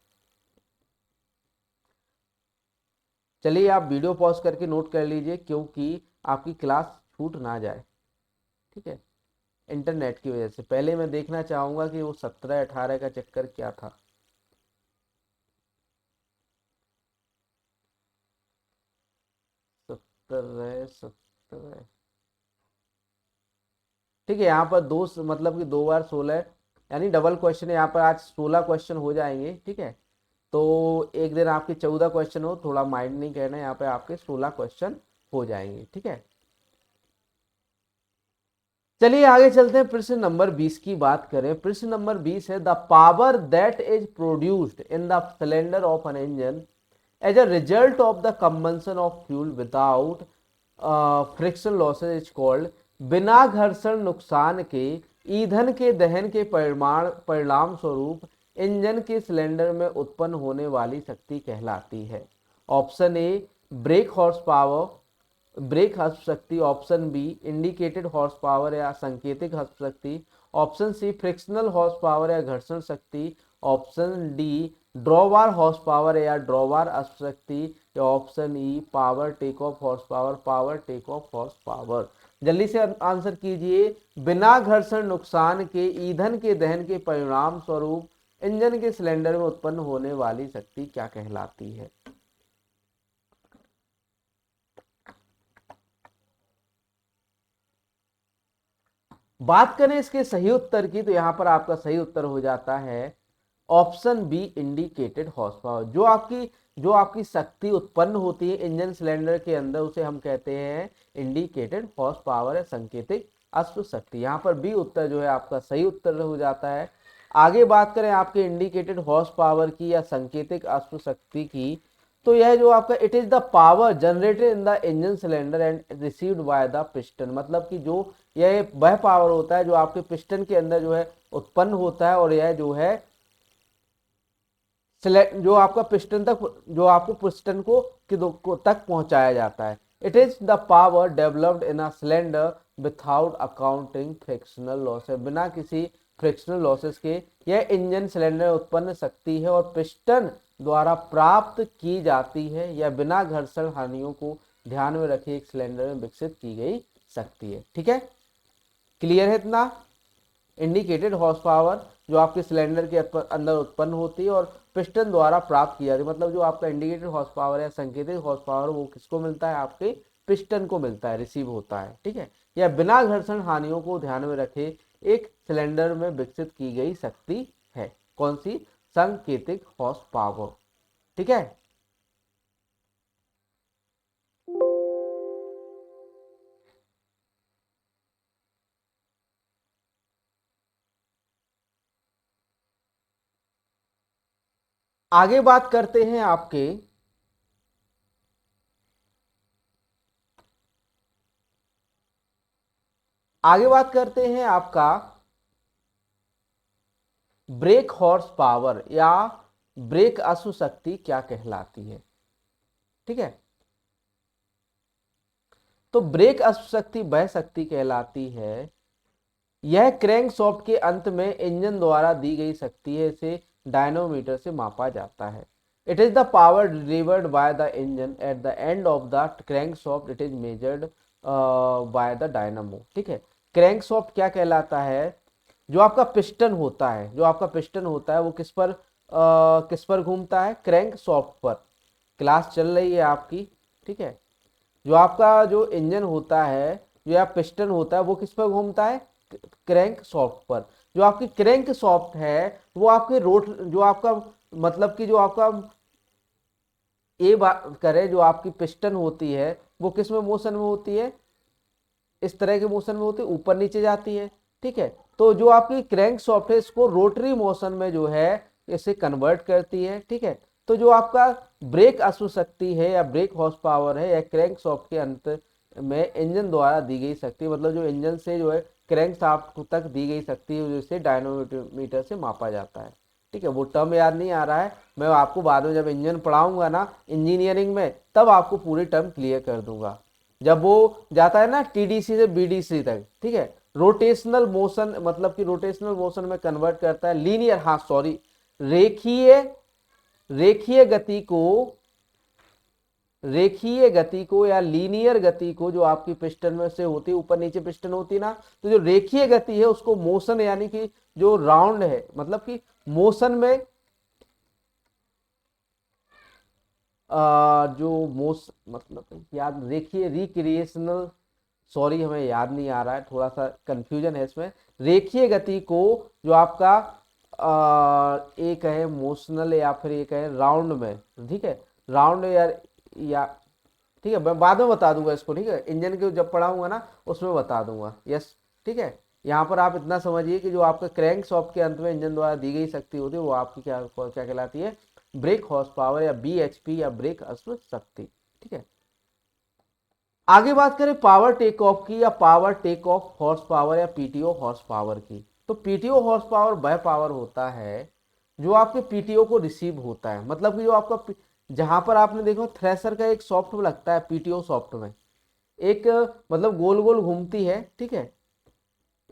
चलिए आप वीडियो पॉज करके नोट कर लीजिए क्योंकि आपकी क्लास छूट ना जाए, ठीक है, इंटरनेट की वजह से। पहले मैं देखना चाहूंगा कि वो 17-18 का चक्कर क्या था। सत्तर, ठीक है। यहाँ पर दो मतलब कि 2 बार 16 यानी डबल क्वेश्चन है यहाँ पर, आज 16 क्वेश्चन हो जाएंगे, ठीक है। तो एक दिन आपके 14 क्वेश्चन हो, थोड़ा माइंड नहीं करना, यहाँ पे आपके 16 क्वेश्चन हो जाएंगे, ठीक है। चलिए आगे चलते हैं, प्रश्न नंबर 20 की बात करें। प्रश्न नंबर 20 है the power that is produced in the cylinder of an engine as a result of the combustion of fuel without friction losses is called. बिना घर्षण नुकसान के ईंधन के दहन के परिणाम स्वरूप इंजन के सिलेंडर में उत्पन्न होने वाली शक्ति कहलाती है। Option A brake horse power, brake हस्प शक्ति। Option B indicated horse power या संकेतिक हस्प शक्ति। Option C frictional horse power या घर्षण शक्ति। Option D drawbar horse power या ड्रॉवार हस्प शक्ति। या option E power take off horse power, power take off horse power. जल्दी से आंसर कीजिए। बिना घर्षण नुकसान के ईंधन के दहन के परिणाम स्वरूप इंजन के सिलेंडर में उत्पन्न होने वाली शक्ति क्या कहलाती है। बात करें इसके सही उत्तर की तो यहां पर आपका सही उत्तर हो जाता है option B indicated horse power. जो आपकी शक्ति उत्पन्न होती है इंजन सिलेंडर के अंदर उसे हम कहते हैं इंडिकेटेड हॉर्स पावर या संकेतिक अश्व शक्ति। यहां पर बी उत्तर जो है आपका सही उत्तर हो जाता है। आगे बात करें आपके इंडिकेटेड हॉर्स पावर की या संकेतिक अश्व शक्ति की तो यह जो आपका it is the power generated in the engine cylinder and received by the piston. मतलब कि जो यह वह पावर होता है जो आपके पिस्टन के अंदर जो है उत्पन्न होता है और यह जो है जो आपका पिस्टन तक जो आपको पिस्टन को तक पहुंचाया जाता है। It is the power developed in a cylinder without accounting frictional losses. बिना किसी फ्रिक्शनल लॉसेस के यह इंजन सिलेंडर उत्पन्न शक्ति है और पिस्टन द्वारा प्राप्त की जाती है या बिना घर्षण हानियों को ध्यान में रखे एक सिलेंडर में विकसित की गई शक्ति है, ठीक है। क्लियर है इतना। इंडिकेटेड हॉर्स पावर जो आपके सिलेंडर के अंदर उत्पन्न होती है और पिस्टन द्वारा प्राप्त की जाती है। मतलब जो आपका इंडिकेटेड हॉर्स पावर या संकेतिक हॉर्स पावर वो किसको मिलता है, आपके पिस्टन को मिलता है, रिसीव होता है, ठीक है। या बिना घर्षण हानियों को ध्यान में रखे एक सिलेंडर में विकसित की गई शक्ति है। कौन सी, संकेतिक हॉर्स पावर, ठीक है। आगे बात करते हैं आपके आगे बात करते हैं आपका ब्रेक हॉर्स पावर या ब्रेक अश्व शक्ति क्या कहलाती है, ठीक है। तो ब्रेक अश्व शक्ति वह शक्ति कहलाती है, यह क्रैंक सॉफ्ट के अंत में इंजन द्वारा दी गई शक्ति है। इसे डायनोमीटर से मापा जाता है। It is the power delivered by the engine at the end of the crankshaft, it is measured by the dynamo. ठीक है, क्रैंकशाफ्ट क्या कहलाता है? जो आपका पिस्टन होता है, जो आपका पिस्टन होता है वो किस पर घूमता है? क्रैंकशाफ्ट पर। क्लास चल रही है आपकी, ठीक है। जो आपका जो इंजन होता है, जो आप पिस्टन होता है, वो किस पर घूमता है? क्रैंक सॉफ्ट पर। जो आपकी क्रैंक सॉफ्ट है वो आपके रोट, जो आपका मतलब कि जो आपका ये बात करें, जो आपकी पिस्टन होती है वो किस में मोशन में होती है? इस तरह के मोशन में होती है, ऊपर नीचे जाती है। ठीक है, तो जो आपकी क्रैंक सॉफ्ट है इसको रोटरी मोशन में जो है इसे कन्वर्ट करती है। ठीक है, तो जो आपका ब्रेक अश्व शक्ति है या ब्रेक हॉर्स पावर है या क्रैंक सॉफ्ट के अंत में इंजन द्वारा दी गई शक्ति, मतलब जो इंजन से जो है क्रैंक शाफ्ट तक दी गई शक्ति है, जिसे डायनोमीटर से मापा जाता है। ठीक है, वो टर्म याद नहीं आ रहा है, मैं आपको बाद में जब इंजन पढ़ाऊंगा ना इंजीनियरिंग में, तब आपको पूरी टर्म क्लियर कर दूंगा। जब वो जाता है ना टीडीसी से बीडीसी तक, ठीक है, रोटेशनल मोशन, मतलब कि रोटेशनल मोशन में कन्वर्ट करता है। लीनियर, हाँ सॉरी, रेखीय रेखीय गति को रेखीय गति को या लीनियर गति को जो आपकी पिस्टन में से होती है, ऊपर नीचे पिस्टन होती है ना, तो जो रेखीय गति है उसको मोशन, यानी कि जो राउंड है, मतलब कि मोशन में जो मोस मतलब याद रेखीय रिक्रिएशनल, सॉरी हमें याद नहीं आ रहा है, थोड़ा सा कंफ्यूजन है इसमें। रेखीय गति को जो आपका एक है मोशनल या फिर एक है राउंड में, ठीक है, राउंड या ठीक है, मैं बाद में बता दूंगा इसको। ठीक है, इंजन के जब पढ़ाऊंगा ना उसमें बता दूंगा। यस, ठीक है, यहाँ पर आप इतना समझिए कि जो आपका क्रैंक शॉफ्ट के अंत में इंजन द्वारा दी गई शक्ति होती है वो आपकी क्या क्या कहलाती है? ब्रेक हॉर्स पावर या बीएचपी या ब्रेक अश्व शक्ति। ठीक है, आगे बात करें पावर टेक ऑफ की या power take off horse power या पीटीओ हॉर्स पावर की। तो पीटीओ हॉर्स पावर वह पावर होता है जो आपके पीटीओ को रिसीव होता है, मतलब कि जो आपका जहां पर आपने देखो थ्रेसर का एक सॉफ्ट लगता है पीटीओ सॉफ्ट में, एक मतलब गोल गोल घूमती है। ठीक है,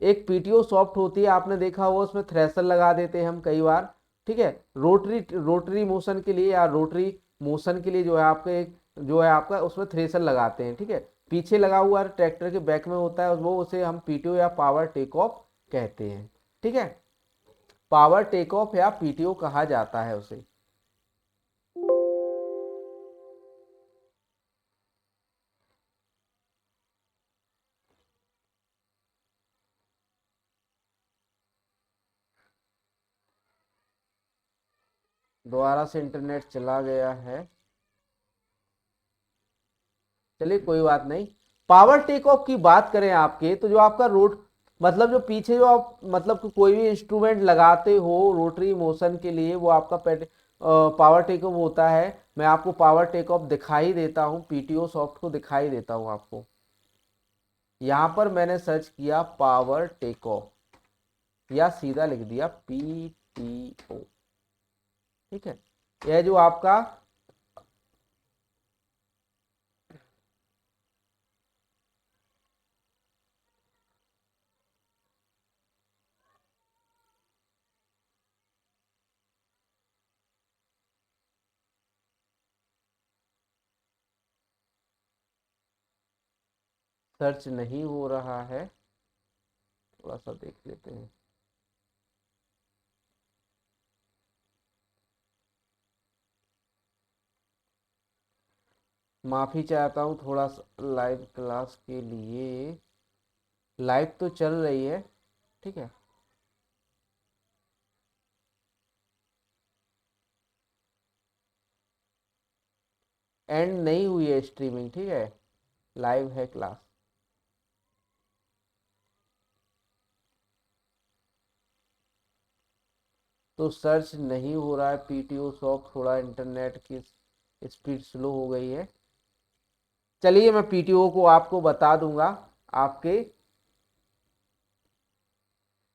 एक पीटीओ सॉफ्ट होती है, आपने देखा हो उसमें थ्रेसर लगा देते हैं हम कई बार। ठीक है, रोटरी रोटरी मोशन के लिए या रोटरी मोशन के लिए जो है आपके एक जो है आपका उसमें थ्रेसर लगाते हैं। ठीक है, पीछे लगा हुआ ट्रैक्टर के बैक में होता है वो, उसे हम पीटीओ या पावर टेक ऑफ कहते हैं। ठीक है, पावर टेक ऑफ या पीटीओ कहा जाता है उसे। दोबारा से इंटरनेट चला गया है, चलिए कोई बात नहीं। पावर टेक ऑफ की बात करें आपके, तो जो आपका रोड मतलब जो पीछे जो आप मतलब कि कोई भी इंस्ट्रूमेंट लगाते हो रोटरी मोशन के लिए, वो आपका पावर टेक ऑफ होता है। मैं आपको पावर टेक ऑफ दिखाई देता हूँ, पीटीओ सॉफ्ट को दिखाई देता हूँ आपको। यहाँ पर मैंने सर्च किया पावर टेक ऑफ या सीधा लिख दिया पीटीओ। ठीक है, यह जो आपका सर्च नहीं हो रहा है, थोड़ा सा देख लेते हैं। माफी चाहता हूँ थोड़ा सा लाइव क्लास के लिए, लाइव तो चल रही है। ठीक है, एंड नहीं हुई है स्ट्रीमिंग। ठीक है, लाइव है क्लास। तो सर्च नहीं हो रहा है पीटीओ सॉफ्ट, थोड़ा इंटरनेट की स्पीड स्लो हो गई है। चलिए मैं पीटीओ को आपको बता दूंगा आपके।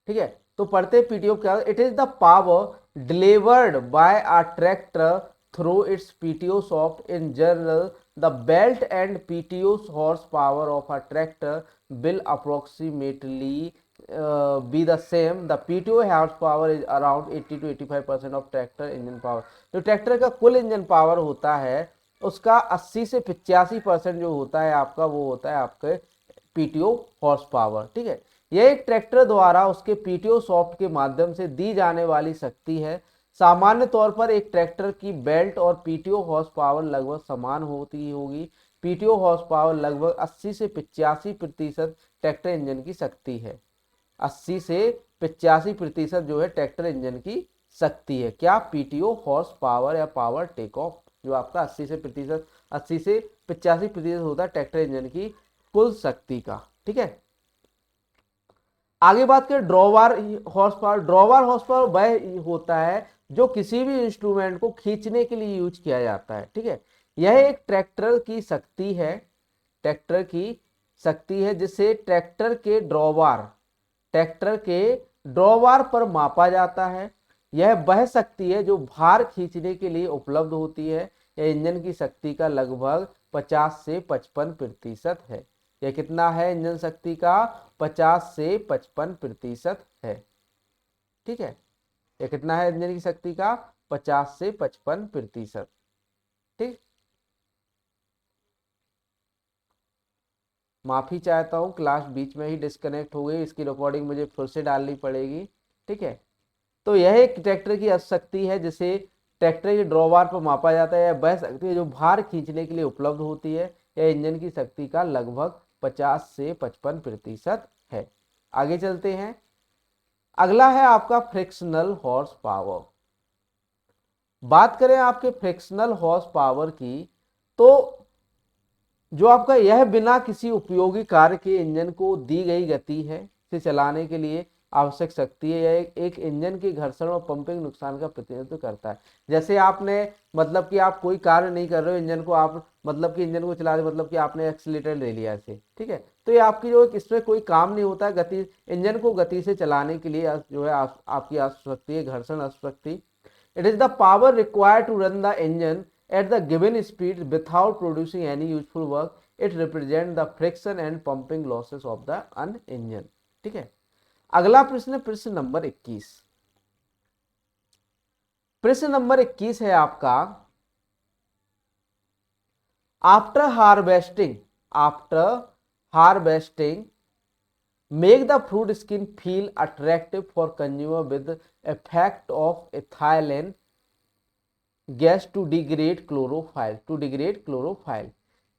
ठीक है, तो पढ़ते पीटीओ क्या? It is the power delivered by a tractor through it's PTO soft. In general the belt and PTO horse power of a tractor will approximately be the same. The PTO horsepower is around 80 to 85% of tractor engine power. जो tractor का कुल engine power होता है उसका 80 से 85% जो होता है आपका वो होता है आपके PTO हॉर्स पावर। ठीक है, यह एक ट्रैक्टर द्वारा उसके PTO सॉफ्ट के माध्यम से दी जाने वाली शक्ति है। सामान्य तौर पर एक ट्रैक्टर की बेल्ट और PTO हॉर्स पावर लगभग समान होती होगी। PTO हॉर्स पावर लगभग 80 से 85% ट्रैक्टर इंजन की शक्ति है। 80 से 85% जो है ट्रैक्टर इंजन की शक्ति है। क्या? PTO हॉर्स पावर या पावर टेक ऑफ, जो आपका 80 से 85% होता है ट्रैक्टर इंजन की कुल शक्ति का। ठीक है, आगे बात करें ड्रॉवार हॉर्स पावर। ड्रॉवार हॉर्स पावर वह होता है जो किसी भी इंस्ट्रूमेंट को खींचने के लिए यूज किया जाता है। ठीक है, यह एक ट्रैक्टर की शक्ति है, ट्रैक्टर की शक्ति है जिसे ट्रैक्टर के ड्रॉवार पर मापा जाता है। यह वह शक्ति है जो भार खींचने के लिए उपलब्ध होती है। यह इंजन की शक्ति का लगभग 50 से 55% है। यह कितना है? इंजन शक्ति का 50 से 55% है। ठीक है, यह कितना है इंजन की शक्ति का? 50 से 55%। ठीक, माफी चाहता हूं, क्लास बीच में ही डिस्कनेक्ट हो गई, इसकी रिकॉर्डिंग मुझे फिर से डालनी पड़ेगी। ठीक है, तो यह एक ट्रैक्टर की शक्ति है जिसे ट्रैक्टर के ड्रॉवार पर मापा जाता है। वह शक्ति है जो भार खींचने के लिए उपलब्ध होती है। यह इंजन की शक्ति का लगभग 50 से 55% है। आगे चलते हैं, अगला है आपका फ्रिक्शनल हॉर्स पावर। बात करें आपके फ्रिक्शनल हॉर्स पावर की, तो जो आपका यह बिना किसी उपयोगी कार्य के इंजन को दी गई गति है से चलाने के लिए आवश्यक शक्ति है। यह एक इंजन के घर्षण और पंपिंग नुकसान का प्रतिनिधित्व करता है। जैसे आपने मतलब कि आप कोई कार्य नहीं कर रहे हो, इंजन को आप मतलब कि इंजन को चला रहे, मतलब कि आपने एक्सीलेटर ले लिया ऐसे। ठीक है, तो ये आपकी जो इसमें कोई काम नहीं होता है, गति इंजन को गति से चलाने के लिए जो है आपकी आवश्यकता है घर्षण आवश्यकता। It is the power required to run the engine at the given speed without producing any useful work. It represents the friction and pumping losses of the engine. ठीक है, अगला प्रश्न, प्रश्न नंबर 21। प्रश्न नंबर 21 है आपका, after harvesting make the fruit skin feel attractive for consumer with effect of ethylene gas to degrade chlorophyll।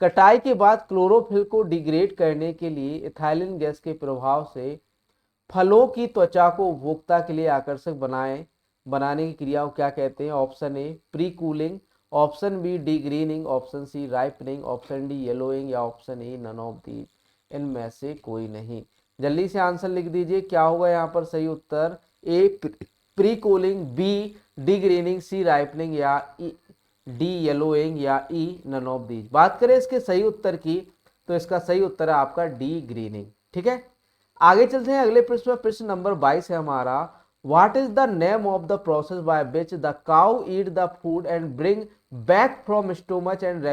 कटाई के बाद क्लोरोफिल को डिग्रेड करने के लिए इथाइलिन गैस के प्रभाव से फलों की त्वचा को उपभोक्ता के लिए आकर्षक बनाने की क्रिया को क्या कहते हैं? Option A pre cooling, option B degreening, option C ripening, option D yellowing या option A none of these, इनमें से कोई नहीं। जल्दी से आंसर लिख दीजिए, क्या होगा यहाँ पर सही उत्तर? ए प्री कूलिंग, बी डिग्रीनिंग, सी राइपनिंग या डी येलोइंग या ई नन ऑफ दीज। बात करें इसके सही उत्तर की, तो इसका सही उत्तर है आपका डी ग्रीनिंग। ठीक है, आगे चलते हैं अगले प्रश्न में। प्रश्न नंबर 22 है हमारा, what is the name of the process by which the cow eat the food and bring back from stomach and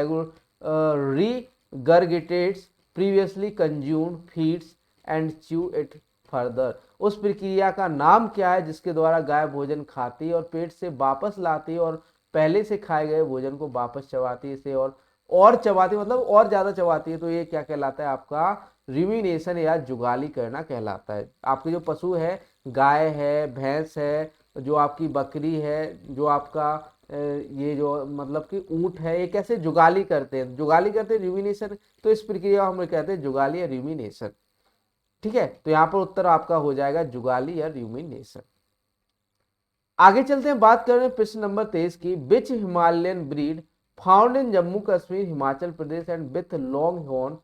regurgitates previously consumed feeds and chew it further. उस प्रक्रिया का नाम क्या है जिसके द्वारा गाय भोजन खाती है और पेट से वापस लाती है और पहले से खाए गए भोजन को वापस चबाती है, इसे और चबाती मतलब और ज्यादा चबाती है, तो ये क्या कहलाता है? आपका रिमिनेशन या जुगाली करना कहलाता है। आपके जो पशु है, गाय है, भैंस है, जो आपकी बकरी है, जो आपका ये जो मतलब कि ऊंट है, ये कैसे जुगाली करते हैं? रिमिनेशन, तो इस प्रक्रिया हम कहते हैं जुगाली या रिमिनेशन। ठीक है, तो यहां पर उत्तर आपका हो जाएगा जुगाली या र्यूमिनेशन। आगे चलते हैं, बात कर रहे हैं प्रश्न नंबर 23 की, which Himalayan breed found in Jammu Kashmir Himachal Pradesh and with long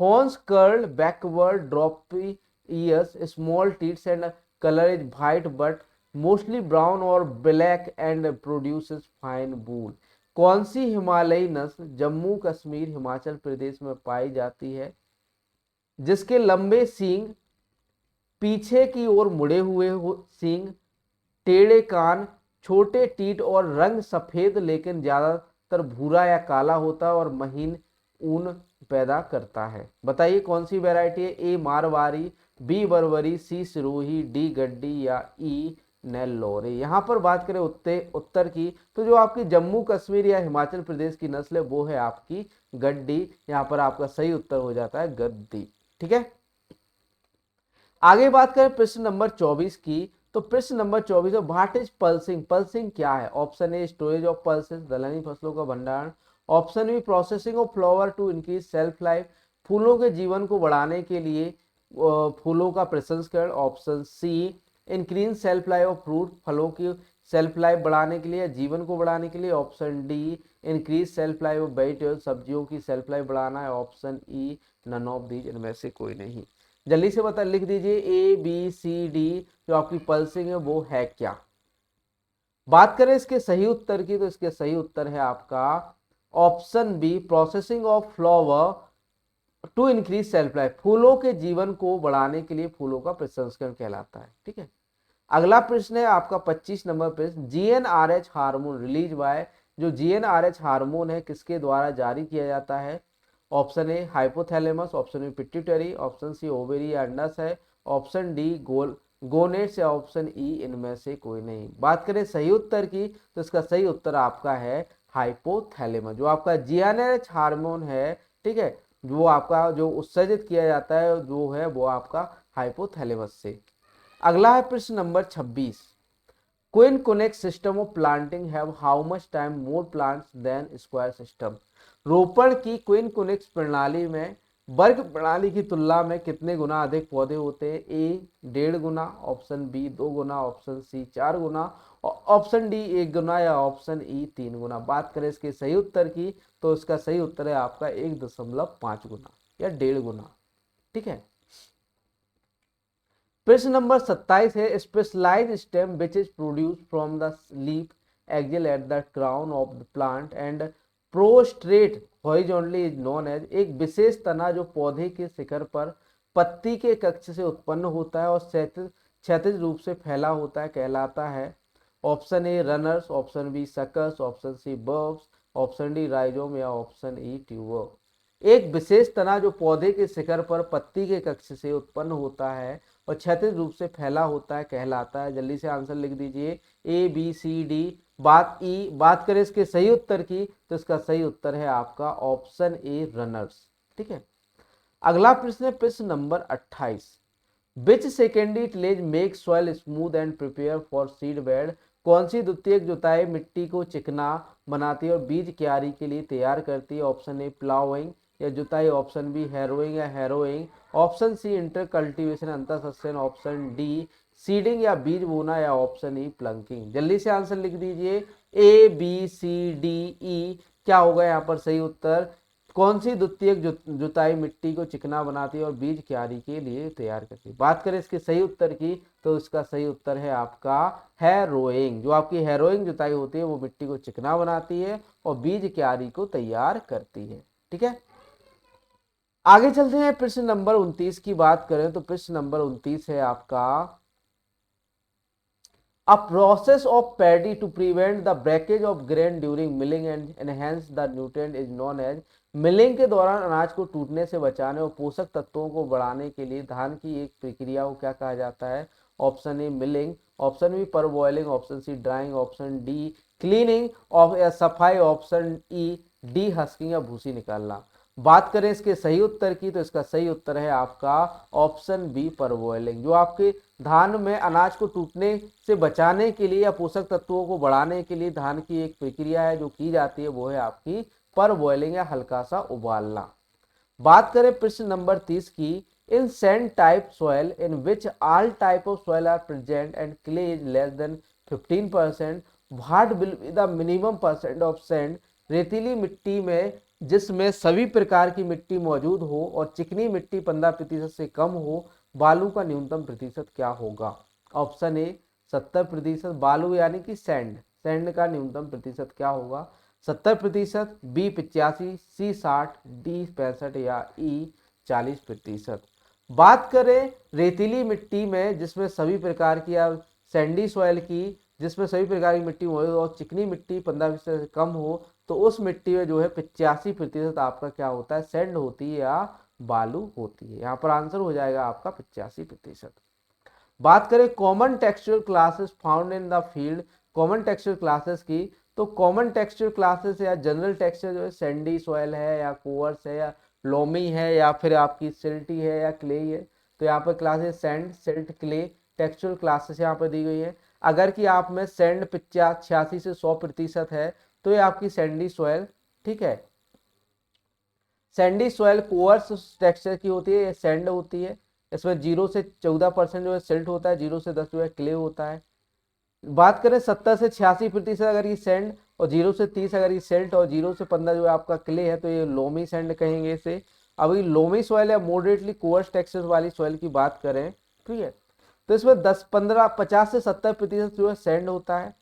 horns curled backward droopy ears small teeths and colour is white but mostly brown और black and produces fine wool. कौन सी हिमालयी नस्ल जम्मू कश्मीर हिमाचल प्रदेश में पाई जाती है जिसके लंबे सींग, पीछे की ओर मुड़े हुए सींग, टेढ़े कान, छोटे टीट और रंग सफेद लेकिन ज्यादातर भूरा या काला होता है और महीन ऊन पैदा करता है? बताइए कौन सी वैरायटी है? ए मारवाड़ी, बी बरबरी, सी सिरोही, डी गड्डी या ई नेल्लोरे। यहाँ पर बात करें उत्तर की, तो जो आपकी जम्मू कश्मीर या हिमाचल प्रदेश की नस्ल है वो है आपकी गड्डी। यहाँ पर आपका सही उत्तर हो जाता है गद्दी। ठीक है, आगे बात करें प्रश्न नंबर 24 की, तो प्रश्न नंबर 24 है व्हाट इज पल्सिंग। पल्सिंग क्या है? Option A storage of pulses, दलहनी फसलों का भंडारण। Option B processing of flower to increase shelf life, फूलों के जीवन को बढ़ाने के लिए फूलों का प्रसंस्करण। Option C increase shelf life of fruit, फलों की सेल्फ लाइफ बढ़ाने के लिए, जीवन को बढ़ाने के लिए। Option D increase shelf life of vegetable, सब्जियों की सेल्फ लाइफ बढ़ाना है। Option E none of these, इनमें से कोई नहीं। जल्दी से बता लिख दीजिए ए बी सी डी, जो आपकी पल्सिंग है वो है क्या। बात करें इसके सही उत्तर की, तो इसके सही उत्तर है आपका option B processing of flower to increase shelf life, फूलों के जीवन को बढ़ाने के लिए फूलों का प्रसंस्करण कहलाता है। ठीक है, अगला प्रश्न है आपका 25 नंबर प्रश्न, जीएनआरएच हार्मोन रिलीज बाय, जो जीएनआरएच हार्मोन है किसके द्वारा जारी किया जाता है। Option A hypothalamus, option B pituitary, option C ovary या अंडाशय, ऑप्शन डी गोनेट्स या ऑप्शन ई इनमें से कोई नहीं। बात करें सही उत्तर की, तो इसका सही उत्तर आपका है हाइपोथैलेमस। जो आपका जीएनआरएच हार्मोन है, ठीक है, जो आपका जो उत्सर्जित किया जाता है जो है वो आपका हाइपोथैलेमस से। अगला है प्रश्न number 26, quincunx system of planting have how much time more plants than square system. रोपण की क्वीन कोनेक्स प्रणाली में वर्ग प्रणाली की तुलना में कितने गुना अधिक पौधे होते हैं। ए 1.5 गुना, ऑप्शन बी 2 गुना, ऑप्शन सी 4 गुना, ऑप्शन डी 1 गुना या ऑप्शन ई 3 गुना। बात करें इसके सही उत्तर की, तो इसका सही उत्तर है आपका 1.5 गुना या 1.5 गुना। ठीक है, प्रश्न नंबर 27 है specialise stem which is produce from the leaf axial at the crown of the plant and prostrate horizontally is known as. एक विशेष तना जो पौधे के शिखर पर पत्ती के कक्ष से उत्पन्न होता है और क्षैतिज रूप से फैला होता है कहलाता है। Option A runners, option B suckers, option C bulbs, option D rhizome या ऑप्शन ई ट्यूबर। एक विशेष तना जो पौधे के शिखर पर पत्ती के कक्ष से उत्पन्न होता है और क्षैतिज रूप से फैला होता है कहलाता है। जल्दी से आंसर लिख दीजिए ए बी सी डी। बात करें इसके सही उत्तर की, तो इसका सही उत्तर है आपका ऑप्शन ए रनर्स। ठीक है, अगला प्रश्न है प्रश्न number 28, which secondary tillage make soil smooth and prepare for seed bed. कौन सी द्वितीयक जुताई मिट्टी को चिकना बनाती है और बीज क्यारी के लिए तैयार करती है। ऑप्शन ए प्लाउइंग या जुताई, ऑप्शन बी हैरोइंग या harrowing, option C inter cultivation अंतर सस्यन, ऑप्शन डी सीडिंग या बीज बोना या ऑप्शन ई प्लंकिंग। जल्दी से आंसर लिख दीजिए A B C D E. क्या होगा यहाँ पर सही उत्तर? कौन सी द्वितीयक जुताई मिट्टी को चिकना बनाती है और बीज क्यारी के लिए तैयार करती है। बात करें इसके सही उत्तर की, तो इसका सही उत्तर है आपका हैरोइंग। जो आपकी हैरोइंग जुताई होती है वो मिट्टी को चिकना बनाती है और बीज क्यारी को तैयार करती है। ठीक है, आगे चलते हैं प्रश्न नंबर 29 की बात करें, तो प्रश्न नंबर 29 है आपका A process of paddy to prevent the breakage of grain during milling and enhance the nutrient is known as। Milling के दौरान अनाज को टूटने से बचाने और पोषक तत्वों को बढ़ाने के लिए धान की एक प्रक्रिया को क्या कहा जाता है। Option A milling, option B parboiling, option C drying, option D cleaning या सफाई, ऑप्शन ई डी हस्किंग या भूसी निकालना। बात करें इसके सही उत्तर की, तो इसका सही उत्तर है आपका ऑप्शन बी पर बॉइलिंग। जो आपके धान में अनाज को टूटने से बचाने के लिए या पोषक तत्वों को बढ़ाने के लिए धान की एक प्रक्रिया है जो की जाती है, वो है आपकी पर बॉइलिंग या हल्का सा उबालना। बात करें प्रश्न नंबर 30 की, in sand type soil in which all type of soil are present and clay is less than 15%, what will be the minimum percent of sand. रेतीली मिट्टी में जिसमें सभी प्रकार की मिट्टी मौजूद हो और चिकनी मिट्टी 15% से कम हो, बालू का न्यूनतम प्रतिशत क्या होगा। ऑप्शन ए 70%, बालू यानी कि सैंड का न्यूनतम प्रतिशत क्या होगा 70%, बी 85%, सी 60%, डी 65% या ई 40%। बात करें रेतीली मिट्टी में जिसमें सभी प्रकार की या सैंडी सॉइल की जिसमें सभी प्रकार की मिट्टी मौजूद हो और चिकनी मिट्टी 15% से कम हो, तो उस मिट्टी में जो है 85% आपका क्या होता है सैंड होती है या बालू होती है। यहाँ पर आंसर हो जाएगा आपका 85%। बात करें common texture classes found in the field, common texture classes की, तो कॉमन टेक्सचर क्लासेस या जनरल टेक्सचर जो है सैंडी सॉइल है या कोर्स है या लोमी है या फिर आपकी सिल्टी है या क्ले है। तो यहाँ पर classes sand, silt, clay texture classes यहाँ पर दी गई है। अगर कि आप में सैंड 86 से 100% है तो ये आपकी सैंडी सॉइल, ठीक है। सैंडी सॉइल कोर्स टेक्सचर की होती है, ये सैंड होती है। इसमें 0 से 14% जो है सिल्ट होता है, 0 से 10 जो है क्ले होता है। बात करें 70 से 86% अगर ये सैंड और 0 से 30 अगर ये सिल्ट और 0 से 15 जो है आपका क्ले है तो ये लोमी सैंड कहेंगे इसे। अभी लोमी सॉइल या मॉडरेटली कोर्स टेक्सचर वाली सॉइल की बात करें, ठीक है, तो इसमें 10-15-50 से 70% जो है सैंड होता है।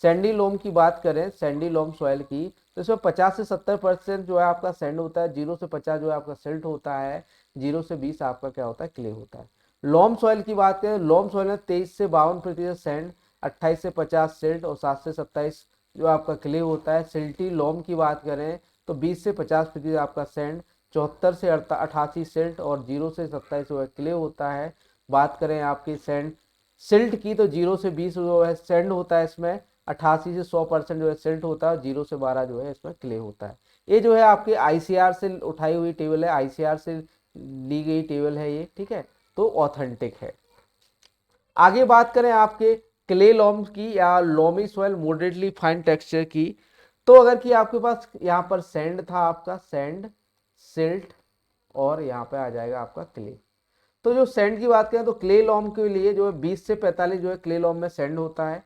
सैंडी लोम की बात करें, सैंडी लोम सॉइल की, तो इसमें 50 से 70% जो है आपका सैंड होता है, 0 से 50 जो है आपका सिल्ट होता है, 0 से 20 आपका क्या होता है, क्ले होता है। लोम सॉइल की बात करें, लोम सॉइल में 23 से 52% सैंड, 28 से 50 सिल्ट और 7 से 27 जो आपका क्ले होता है। सिल्टी लोम की बात करें तो 20 से 50% आपका सैंड, 74 से 88 सिल्ट और 0 से 27 जो है क्ले होता है। बात करें आपकी सैंड सिल्ट की तो 0 से 20 जो है सैंड होता है इसमें, 88 से 100% जो है सिल्ट होता है, 0 से 12 जो है इसमें क्ले होता है। ये जो है आपके आईसीआर से उठाई हुई टेबल है, आईसीआर से ली गई टेबल है ये, ठीक है, तो ऑथेंटिक है। आगे बात करें आपके क्ले लॉम की या loamy soil moderately fine texture की, तो अगर कि आपके पास यहाँ पर सैंड था, आपका सैंड, सिल्ट और यहाँ पे आ जाएगा आपका क्ले। तो जो सैंड की बात करें तो क्ले लॉम के लिए जो है 20 से 45 जो है क्ले लॉम में सैंड होता है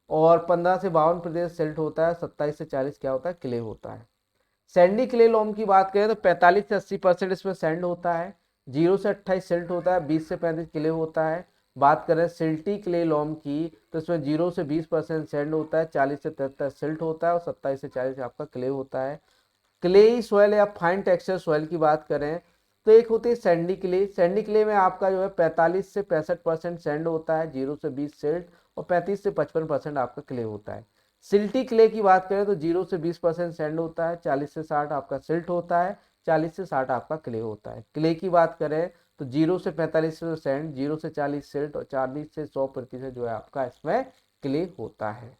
और 15 से 52% सिल्ट होता है, 27 से 40 क्या होता है, क्ले होता है। सैंडी क्ले लॉम की बात करें तो 45 से 80% इसमें सैंड होता है, 0 से 28 सिल्ट होता है, 20 से 35 क्ले होता है। बात करें सिल्टी क्ले लॉम की तो इसमें 0 से 20% सैंड होता है, 40 से 43 सिल्ट होता है और 27 से 40 आपका क्ले होता है। क्लेई सॉइल या फाइन टेक्सचर सॉइल की बात करें तो एक होती है सैंडी क्ले। सैंडी क्ले में आपका जो है 45 से 65% सैंड होता है, 0 से 20 सिल्ट और 35 से 55% आपका क्ले होता है। सिल्टी क्ले की बात करें तो 0 से 20% सैंड होता है, 40 से 60 आपका सिल्ट होता है, 40 से 60 आपका क्ले होता है। क्ले की बात करें तो 0 से 45 सैंड, 0 से 40 सिल्ट और 40 से 100% जो है आपका इसमें क्ले होता है।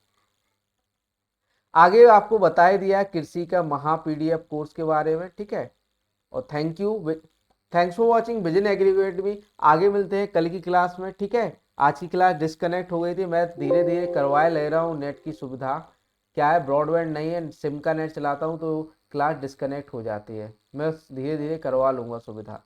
आगे आपको बताया दिया कृषि का महा पीडीएफ कोर्स के बारे में, ठीक है। और thanks for watching Vision Agri Academy. आगे मिलते हैं कल की क्लास में, ठीक है। आज की क्लास डिस्कनेक्ट हो गई थी, मैं धीरे धीरे करवाए ले रहा हूँ नेट की सुविधा, क्या है ब्रॉडबैंड नहीं है, सिम का नेट चलाता हूँ तो क्लास डिस्कनेक्ट हो जाती है, मैं धीरे धीरे करवा लूँगा सुविधा।